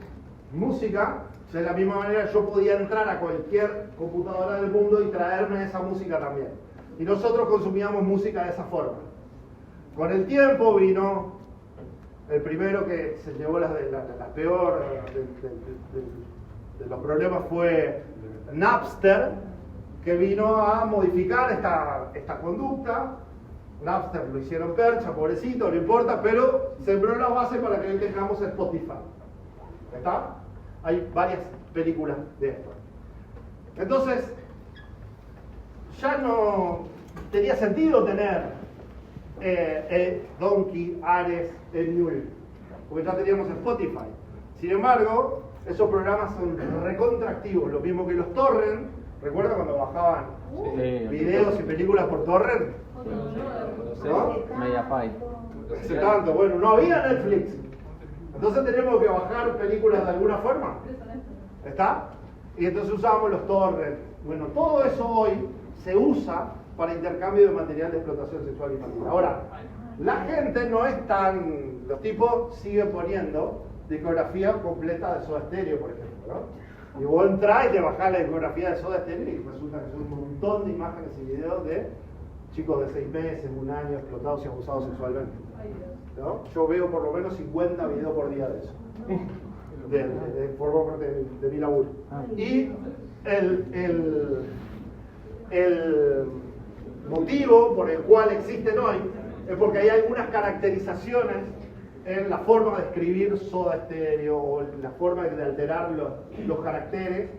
música. De la misma manera yo podía entrar a cualquier computadora del mundo y traerme esa música también. Y nosotros consumíamos música de esa forma. Con el tiempo vino el primero que se llevó la peor de los problemas fue Napster, que vino a modificar esta conducta. Napster lo hicieron percha, pobrecito, no importa, pero sembró la base para que hoy tengamos Spotify. ¿Está? Hay varias películas de esto. Entonces, ya no tenía sentido tener Donkey, Ares, Mule, porque ya teníamos Spotify. Sin embargo, esos programas son recontractivos, lo mismo que los torrent. ¿Recuerdan cuando bajaban videos y películas por torrent? ¿No? Mediafire. Hace tanto, bueno, no había Netflix. Entonces teníamos que bajar películas de alguna forma. ¿Está? Y entonces usábamos los torrents. Bueno, todo eso hoy se usa para intercambio de material de explotación sexual infantil. Ahora, la gente no es tan... Los tipos siguen poniendo discografía completa de Soda Stereo, por ejemplo, ¿no? Y vos entrás y te bajás la discografía de Soda Stereo y resulta que son un montón de imágenes y videos de chicos de 6 meses, 1 año, explotados y abusados sexualmente, ¿no? Yo veo por lo menos 50 videos por día de eso. Forma parte de mi laburo. Y el motivo por el cual existen hoy es porque hay algunas caracterizaciones en la forma de escribir Soda Stereo o la forma de alterar los caracteres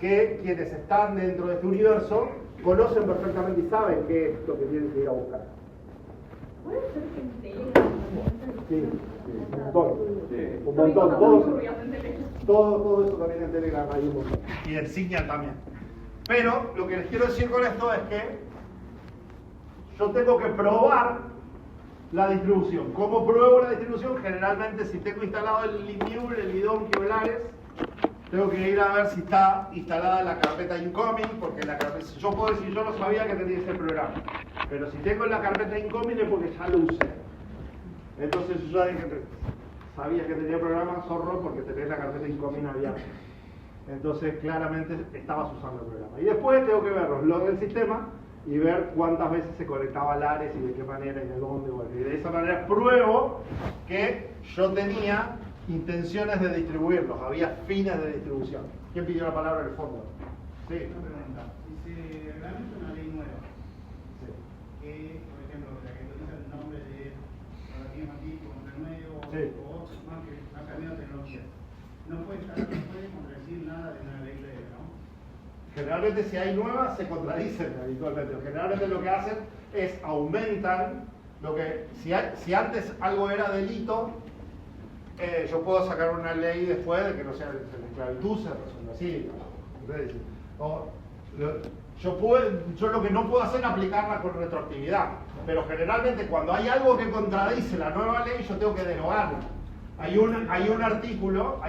que quienes están dentro de este universo conocen perfectamente y saben qué es lo que tienen que ir a buscar. ¿Puede ser que en Telegram? Sí, un montón. Todo eso también en Telegram hay un montón. Y en Signal también. Pero lo que les quiero decir con esto es que yo tengo que probar la distribución. ¿Cómo pruebo la distribución? Generalmente si tengo instalado el Mule, el Donkey o el Ares, tengo que ir a ver si está instalada la carpeta incoming, porque la carpeta, yo puedo decir, yo no sabía que tenía ese programa, pero si tengo la carpeta incoming es porque ya lo usé. Entonces yo ya dije, sabía que tenía programa, zorro, porque tenés la carpeta incoming abierta. Entonces claramente estabas usando el programa. Y después tengo que ver los logs del sistema y ver cuántas veces se conectaba al Ares y de qué manera y de dónde. Bueno, y de esa manera pruebo que yo tenía intenciones de distribuirlos, había fines de distribución. ¿Quién pidió la palabra en el fondo? Sí. Una pregunta. Si se reglamenta una ley nueva, que, por ejemplo, la que utiliza el nombre de pornografía infantil como renuevo o más cambiado tecnología, no puede contradecir nada de una ley previa, ¿no? Generalmente si hay nuevas se contradicen habitualmente. Generalmente lo que hacen es aumentan lo que, si antes algo era delito, yo puedo sacar una ley después de que no sea la esclavitud, se resuelve así. Entonces, yo lo que no puedo hacer es aplicarla con retroactividad, pero generalmente cuando hay algo que contradice la nueva ley yo tengo que derogarla. Hay un artículo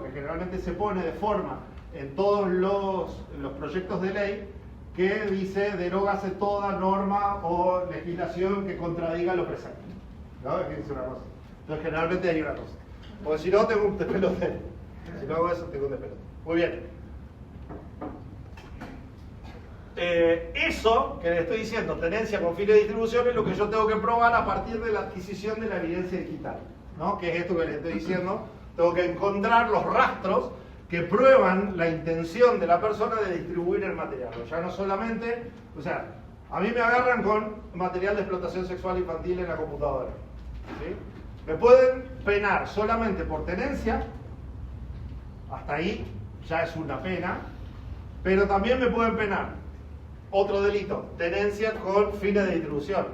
que generalmente se pone de forma en todos los proyectos de ley que dice derógase toda norma o legislación que contradiga lo presente, ¿no? Es que dice una cosa. Entonces generalmente hay una cosa. Porque si no tengo un despelote. Si no hago eso tengo un despelote. Muy bien. Eso que le estoy diciendo, tenencia con fines de distribución, es lo que yo tengo que probar a partir de la adquisición de la evidencia digital, ¿no? Que es esto que les estoy diciendo. Tengo que encontrar los rastros que prueban la intención de la persona de distribuir el material. Ya no solamente, o sea, a mí me agarran con material de explotación sexual infantil en la computadora, ¿sí? Me pueden penar solamente por tenencia, hasta ahí ya es una pena, pero también me pueden penar otro delito, tenencia con fines de distribución,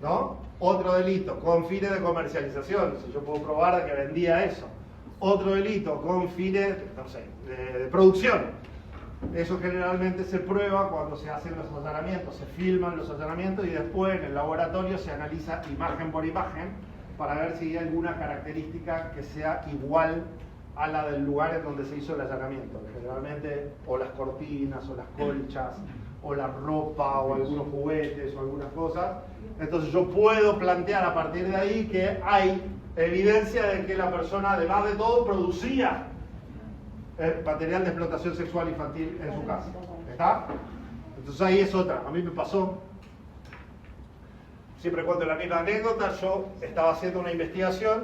¿no? Otro delito con fines de comercialización, si yo puedo probar de que vendía eso. Otro delito con fines, no sé, de producción. Eso generalmente se prueba cuando se hacen los allanamientos, se filman los allanamientos y después en el laboratorio se analiza imagen por imagen para ver si hay alguna característica que sea igual a la del lugar en donde se hizo el allanamiento. Generalmente o las cortinas o las colchas o la ropa o algunos juguetes o algunas cosas. Entonces yo puedo plantear a partir de ahí que hay evidencia de que la persona, además de todo, producía material de explotación sexual infantil en su casa. ¿Está? Entonces ahí es otra. A mí me pasó, siempre cuento la misma anécdota, yo estaba haciendo una investigación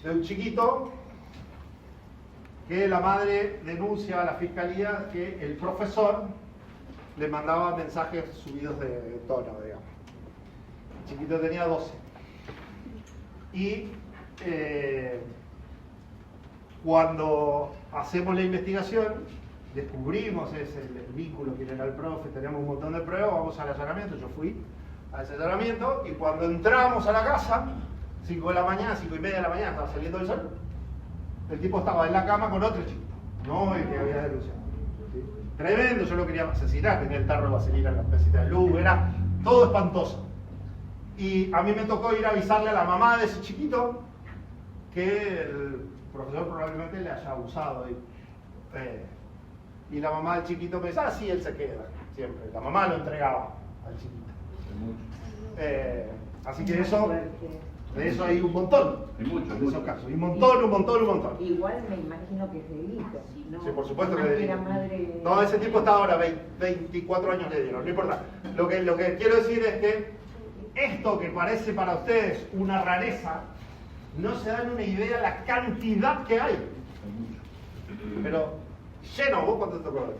de un chiquito que la madre denuncia a la fiscalía que el profesor le mandaba mensajes subidos de tono, digamos. El chiquito tenía 12. Y cuando hacemos la investigación, descubrimos ese el vínculo, quién era el profe, teníamos un montón de pruebas, vamos al allanamiento, yo fui a ese allanamiento, y cuando entramos a la casa, 5 de la mañana, 5 y media de la mañana, estaba saliendo el sol, el tipo estaba en la cama con otro chico, no el que había denunciado. ¿Sí? Tremendo, yo lo quería asesinar, tenía el tarro de vaselina, la mesita de luz, era todo espantoso. Y a mí me tocó ir a avisarle a la mamá de ese chiquito que el profesor probablemente le haya abusado. Y la mamá del chiquito me dice, ah, sí, él se queda, siempre. La mamá lo entregaba al chiquito. Así que de eso hay un montón de esos casos. Y un montón. Igual me imagino que es delito, ¿no? Sí, por supuesto que Más es que la delito. madre... No, ese tipo está ahora, 24 años le dieron, no importa. Lo que quiero decir es que esto que parece para ustedes una rareza, no se dan una idea de la cantidad que hay. Pero lleno, ¿vos cuánto te tocó?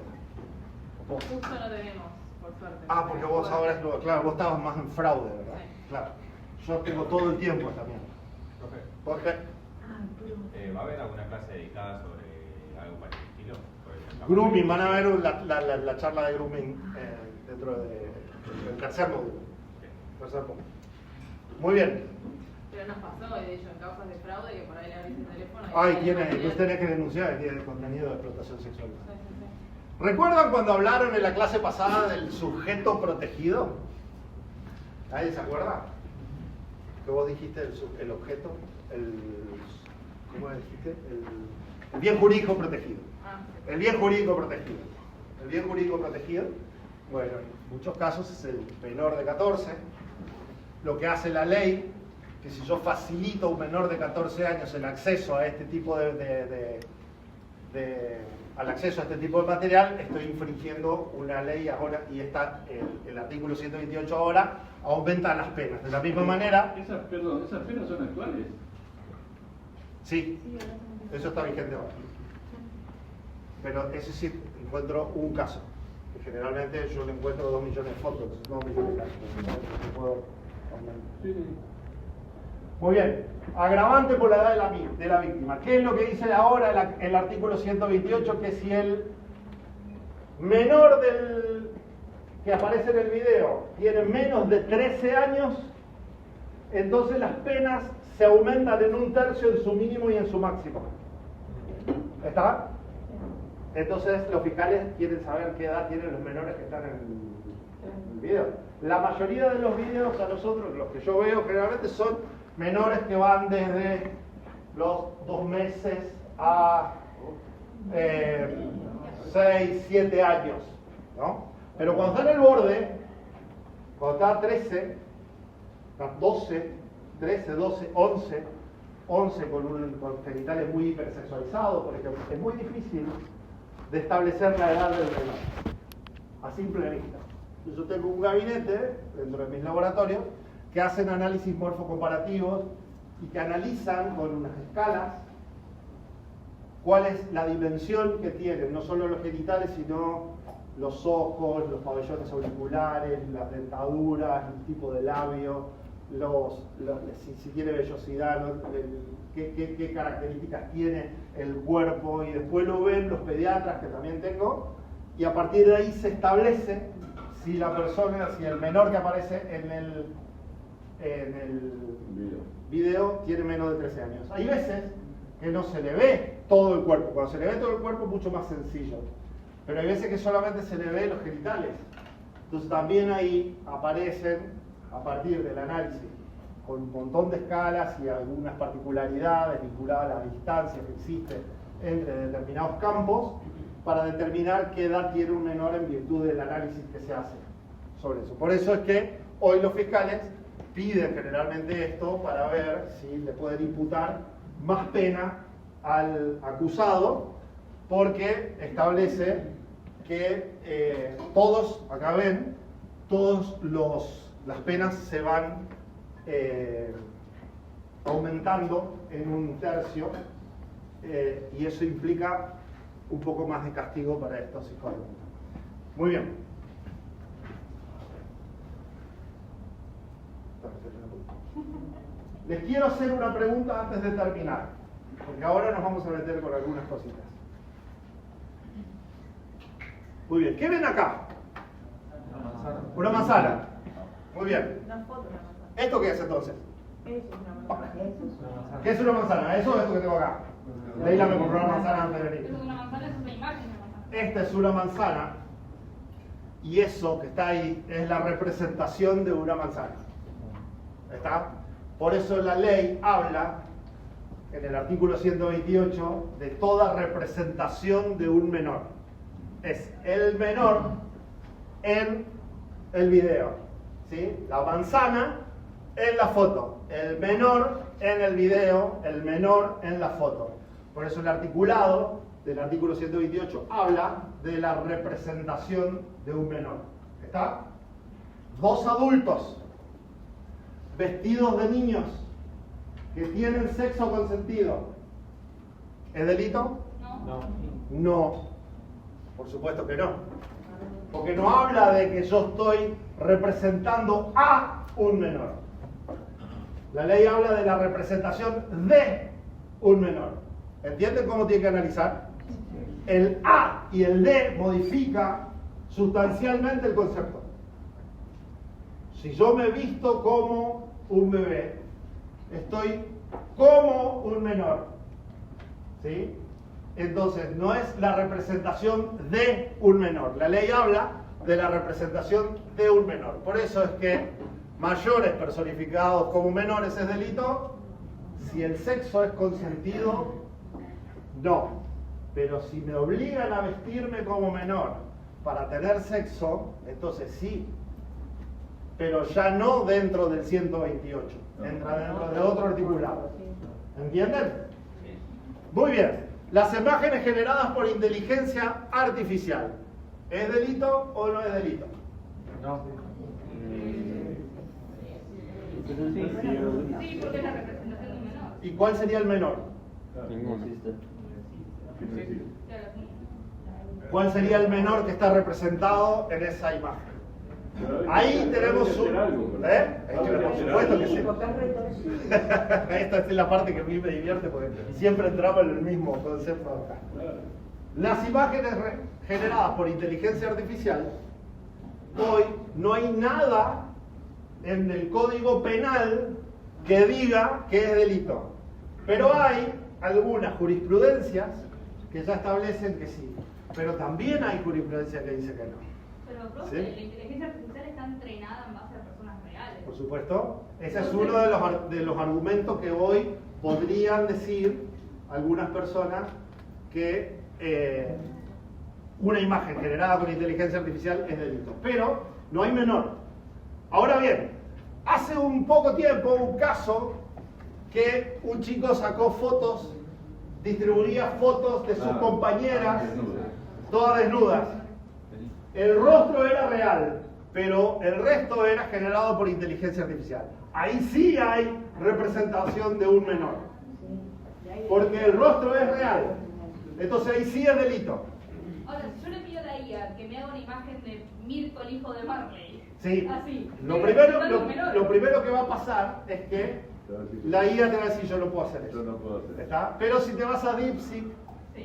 Justo no tenemos, por suerte. Ah, porque vos ahora es nuevo. Claro, vos estabas más en fraude, ¿verdad? Sí. Claro. Yo tengo todo el tiempo esta mierda. ¿Por qué? ¿Va a haber alguna clase dedicada sobre algo para el estilo? Grooming, van a ver la charla de grooming dentro del tercer módulo. Muy bien. Pero nos pasó, de hecho, en causas de fraude, que por ahí le abrís el teléfono. Ay, entonces tenés que denunciar, tiene contenido de explotación sexual. ¿Recuerdan cuando hablaron en la clase pasada del sujeto protegido? ¿Nadie se acuerda? Que vos dijiste el objeto, ¿cómo dijiste? El bien jurídico protegido. El bien jurídico protegido. El bien jurídico protegido, bueno, en muchos casos es el menor de 14. Lo que hace la ley, que si yo facilito a un menor de 14 años el acceso a este tipo al acceso a este tipo de material, estoy infringiendo una ley ahora, y el artículo 128 ahora aumenta las penas. De la misma manera... ¿Esas penas son actuales? Sí, eso está vigente ahora. Pero ese sí encuentro un caso. Que generalmente yo le encuentro 2 millones de fotos, 2 millones de casos. Muy bien, agravante por la edad de la víctima. ¿Qué es lo que dice ahora el artículo 128? Que si el menor que aparece en el video tiene menos de 13 años, entonces las penas se aumentan en 1/3 en su mínimo y en su máximo. ¿Está? Entonces los fiscales quieren saber qué edad tienen los menores que están en el video. La mayoría de los videos a nosotros, los que yo veo generalmente, son menores que van desde los 2 meses a 6, 7 años, ¿no? Pero cuando está en el borde, cuando está a 13, 12, 13, 12, 11 con genitales muy hipersexualizados, por ejemplo, es muy difícil de establecer la edad del menor a simple vista. Yo tengo un gabinete dentro de mis laboratorios que hacen análisis morfocomparativos y que analizan con unas escalas cuál es la dimensión que tienen, no solo los genitales, sino los ojos, los pabellones auriculares, las dentaduras, el tipo de labio, si tiene vellosidad, qué características tiene el cuerpo, y después lo ven los pediatras, que también tengo, y a partir de ahí se establece si la persona, si el menor que aparece en el video tiene menos de 13 años. Hay veces que no se le ve todo el cuerpo. Cuando se le ve todo el cuerpo es mucho más sencillo, pero hay veces que solamente se le ve los genitales. Entonces también ahí aparecen, a partir del análisis, con un montón de escalas y algunas particularidades vinculadas a la distancia que existe entre determinados campos, para determinar qué edad tiene un menor en virtud del análisis que se hace sobre eso. Por eso es que hoy los fiscales piden generalmente esto para ver si le pueden imputar más pena al acusado, porque establece que todos, acá ven, todas las penas se van aumentando en 1/3, y eso implica un poco más de castigo para estos hijos de puta. Muy bien. Les quiero hacer una pregunta antes de terminar, porque ahora nos vamos a meter con algunas cositas. Muy bien, ¿qué ven acá? Una manzana. Muy bien. ¿Esto qué es entonces? ¿Qué es una manzana? ¿Eso o esto que tengo acá? Leila me compró una manzana antes de venir. Eso es una manzana, es una imagen de manzana. Esta es una manzana, y eso que está ahí es la representación de una manzana. ¿Está? Por eso la ley habla, en el artículo 128, de toda representación de un menor. Es el menor en el video, ¿sí? La manzana en la foto, el menor en el video, el menor en la foto. Por eso el articulado del artículo 128 habla de la representación de un menor. ¿Está? Dos adultos vestidos de niños que tienen sexo consentido, ¿es delito? No. No, por supuesto que no. Porque no habla de que yo estoy representando a un menor. La ley habla de la representación de un menor. ¿Entienden cómo tiene que analizar? El a y el de modifica sustancialmente el concepto. Si yo me visto como un bebé, estoy como un menor, ¿sí? Entonces, no es la representación de un menor. La ley habla de la representación de un menor. Por eso es que mayores personificados como menores es delito. Si el sexo es consentido, no. Pero si me obligan a vestirme como menor para tener sexo, entonces sí. Pero ya no dentro del 128. Entra dentro de otro articulado. ¿Entienden? Muy bien. Las imágenes generadas por inteligencia artificial, ¿es delito o no es delito? No. Sí, porque es la representación de un menor. ¿Y cuál sería el menor? Ninguno. ¿Cuál sería el menor que está representado en esa imagen? Ahí tenemos un... Por supuesto que sí. Esta es la parte que a mí me divierte porque siempre entramos en el mismo concepto acá. Las imágenes generadas por inteligencia artificial, hoy no hay nada en el Código Penal que diga que es delito. Pero hay algunas jurisprudencias que ya establecen que sí. Pero también hay jurisprudencia que dice que no. Pero, profe, ¿Sí? la inteligencia artificial está entrenada en base a personas reales. Por supuesto. Ese es uno de los argumentos que hoy podrían decir algunas personas que una imagen generada con inteligencia artificial es delito. Pero no hay menor. Ahora bien, hace un poco tiempo un caso que un chico sacó fotos, distribuía fotos de sus compañeras, todas desnudas. El rostro era real, pero el resto era generado por inteligencia artificial. Ahí sí hay representación de un menor. Porque el rostro es real. Entonces ahí sí es delito. Ahora, si yo le pido a la IA que me haga una imagen de Mirko, el hijo de Marley. Sí. Así. Lo primero que va a pasar es que la IA te va a decir yo no puedo hacer eso. ¿Está? Pero si te vas a DeepSeek,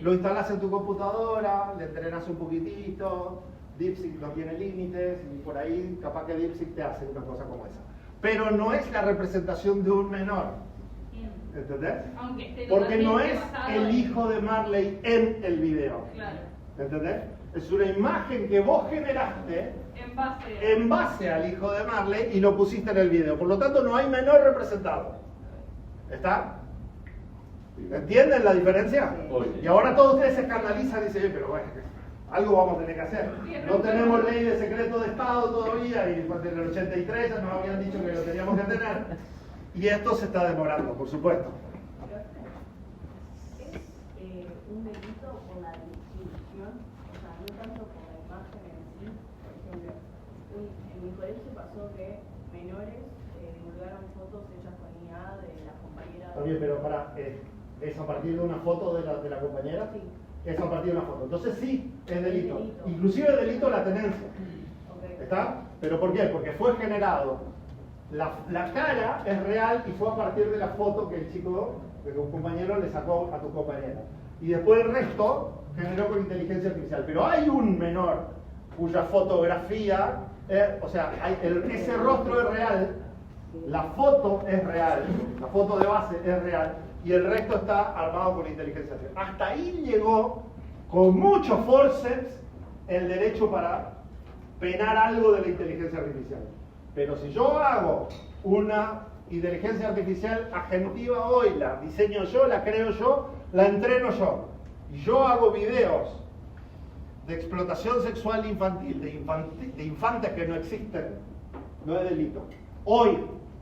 lo instalas en tu computadora, le entrenas un poquitito. DeepSeek no tiene límites y por ahí capaz que DeepSeek te hace una cosa como esa. Pero no es la representación de un menor. ¿Entendés? Porque no es el hijo de Marley en el video. Claro. ¿Entendés? Es una imagen que vos generaste en base al hijo de Marley y lo pusiste en el video. Por lo tanto, no hay menor representado. ¿Está? ¿Entienden la diferencia? Y ahora todos ustedes se escandalizan y dicen, pero bueno, algo vamos a tener que hacer. No tenemos ley de secreto de Estado todavía y en el 83 ya nos habían dicho que lo teníamos que tener. Y esto se está demorando, por supuesto. ¿Es un delito por la distribución? O sea, no tanto por la pasó que menores divulgaron fotos hechas con IA de las compañeras. Está bien, pero ¿es a partir de una foto de la compañera? Sí. Es a partir de una foto. Entonces sí, es delito. Es delito. Inclusive es delito la tenencia. Okay. ¿Está? ¿Pero por qué? Porque fue generado. La cara es real y fue a partir de la foto que el chico, que un compañero le sacó a tu compañera. Y después el resto generó con inteligencia artificial. Pero hay un menor cuya fotografía, ese rostro es real, la foto es real, la foto de base es real, y el resto está armado con inteligencia artificial. Hasta ahí llegó con mucho forceps el derecho para penar algo de la inteligencia artificial. Pero si yo hago una inteligencia artificial agentiva hoy, la diseño yo, la creo yo, la entreno yo, y yo hago videos de explotación sexual infantil, de infantes que no existen, no es delito. Hoy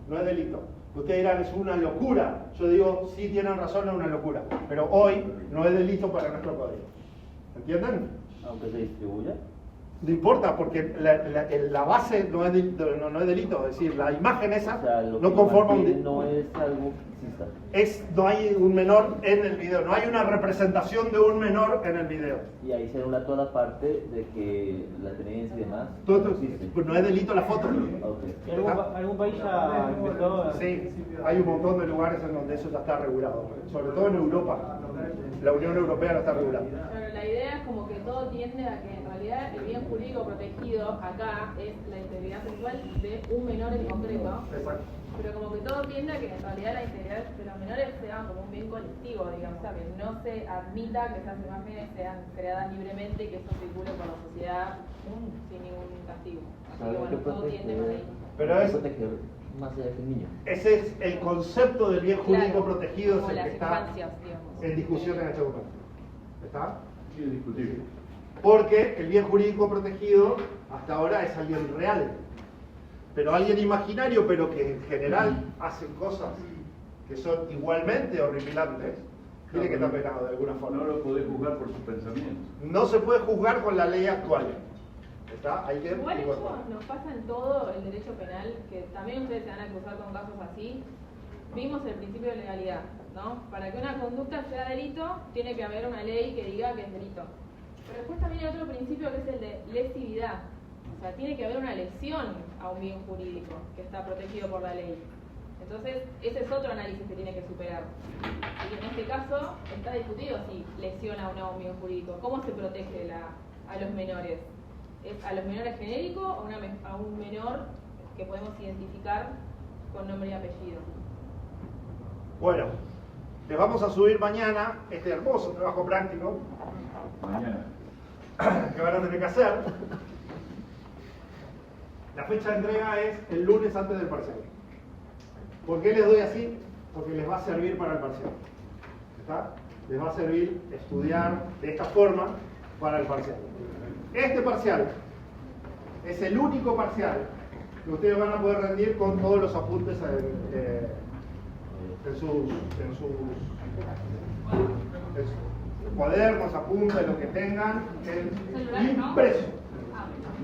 no es delito. Ustedes dirán, es una locura. Yo digo, sí tienen razón, es una locura. Pero hoy no es delito para nuestro código. ¿Entienden? Aunque se distribuya. No importa, porque la base no es delito. Es decir, la imagen esa no conforma un delito. No es algo que exista. No hay un menor en el video, no hay una representación de un menor en el video. Y ahí se anula toda la parte de que la tenencia y demás. Pues no es delito la foto. Okay. ¿Algún país ya empezó? Sí, hay un montón de lugares en donde eso ya está regulado, sobre todo en Europa. La Unión Europea lo está regulando. Pero la idea es como que todo tiende a que en realidad el bien jurídico protegido acá es la integridad sexual de un menor en concreto. Exacto. Pero como que todo tiende a que en realidad la integridad de los menores sea como un bien colectivo, digamos, o sea, que no se admita que esas imágenes sean creadas libremente y que eso circule por la sociedad sin ningún castigo. Así que bueno, todo tiende para ahí. Pero es más allá que el niño. Ese es el concepto del bien jurídico protegido, como es el las que está infancias, digamos. en discusión en este momento. ¿Está? Sí, es discutible. Porque el bien jurídico protegido hasta ahora es alguien real. Pero alguien imaginario, pero que en general hacen cosas que son igualmente horripilantes, tiene que estar penado de alguna forma. No lo podés juzgar por sus pensamientos. No se puede juzgar con la ley actual. ¿Está? Hay que Igual eso nos pasa en todo el derecho penal, que también ustedes se van a cruzar con casos así. Vimos el principio de legalidad, ¿no? Para que una conducta sea delito, tiene que haber una ley que diga que es delito. Pero después también hay otro principio que es el de lesividad. O sea, tiene que haber una lesión a un bien jurídico que está protegido por la ley. Entonces, ese es otro análisis que tiene que superar. Y en este caso, está discutido si lesiona o no a un bien jurídico. ¿Cómo se protege a los menores? ¿Es a los menores genéricos o a un menor que podemos identificar con nombre y apellido? Bueno, les vamos a subir mañana este hermoso trabajo práctico. Mañana. Que van a tener que hacer. La fecha de entrega es el lunes antes del parcial. ¿Por qué les doy así? Porque les va a servir para el parcial. ¿Está? Les va a servir estudiar de esta forma para el parcial. Este parcial es el único parcial que ustedes van a poder rendir con todos los apuntes en sus cuadernos, apuntes, lo que tengan impreso.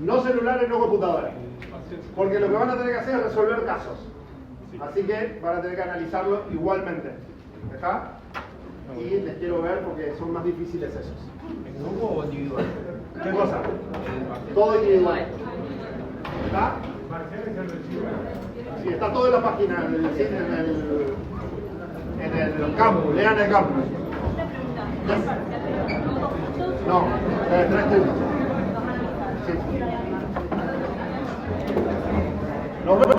No celulares, no computadoras. Porque lo que van a tener que hacer es resolver casos. Así que van a tener que analizarlo igualmente. ¿Está? Y les quiero ver porque son más difíciles esos. ¿En grupo o individual? ¿Qué cosa? Todo individual. ¿Está? Sí, está todo en la página, en el campus. Lean el campus. No, 3 turnos. Sí. Nos vemos.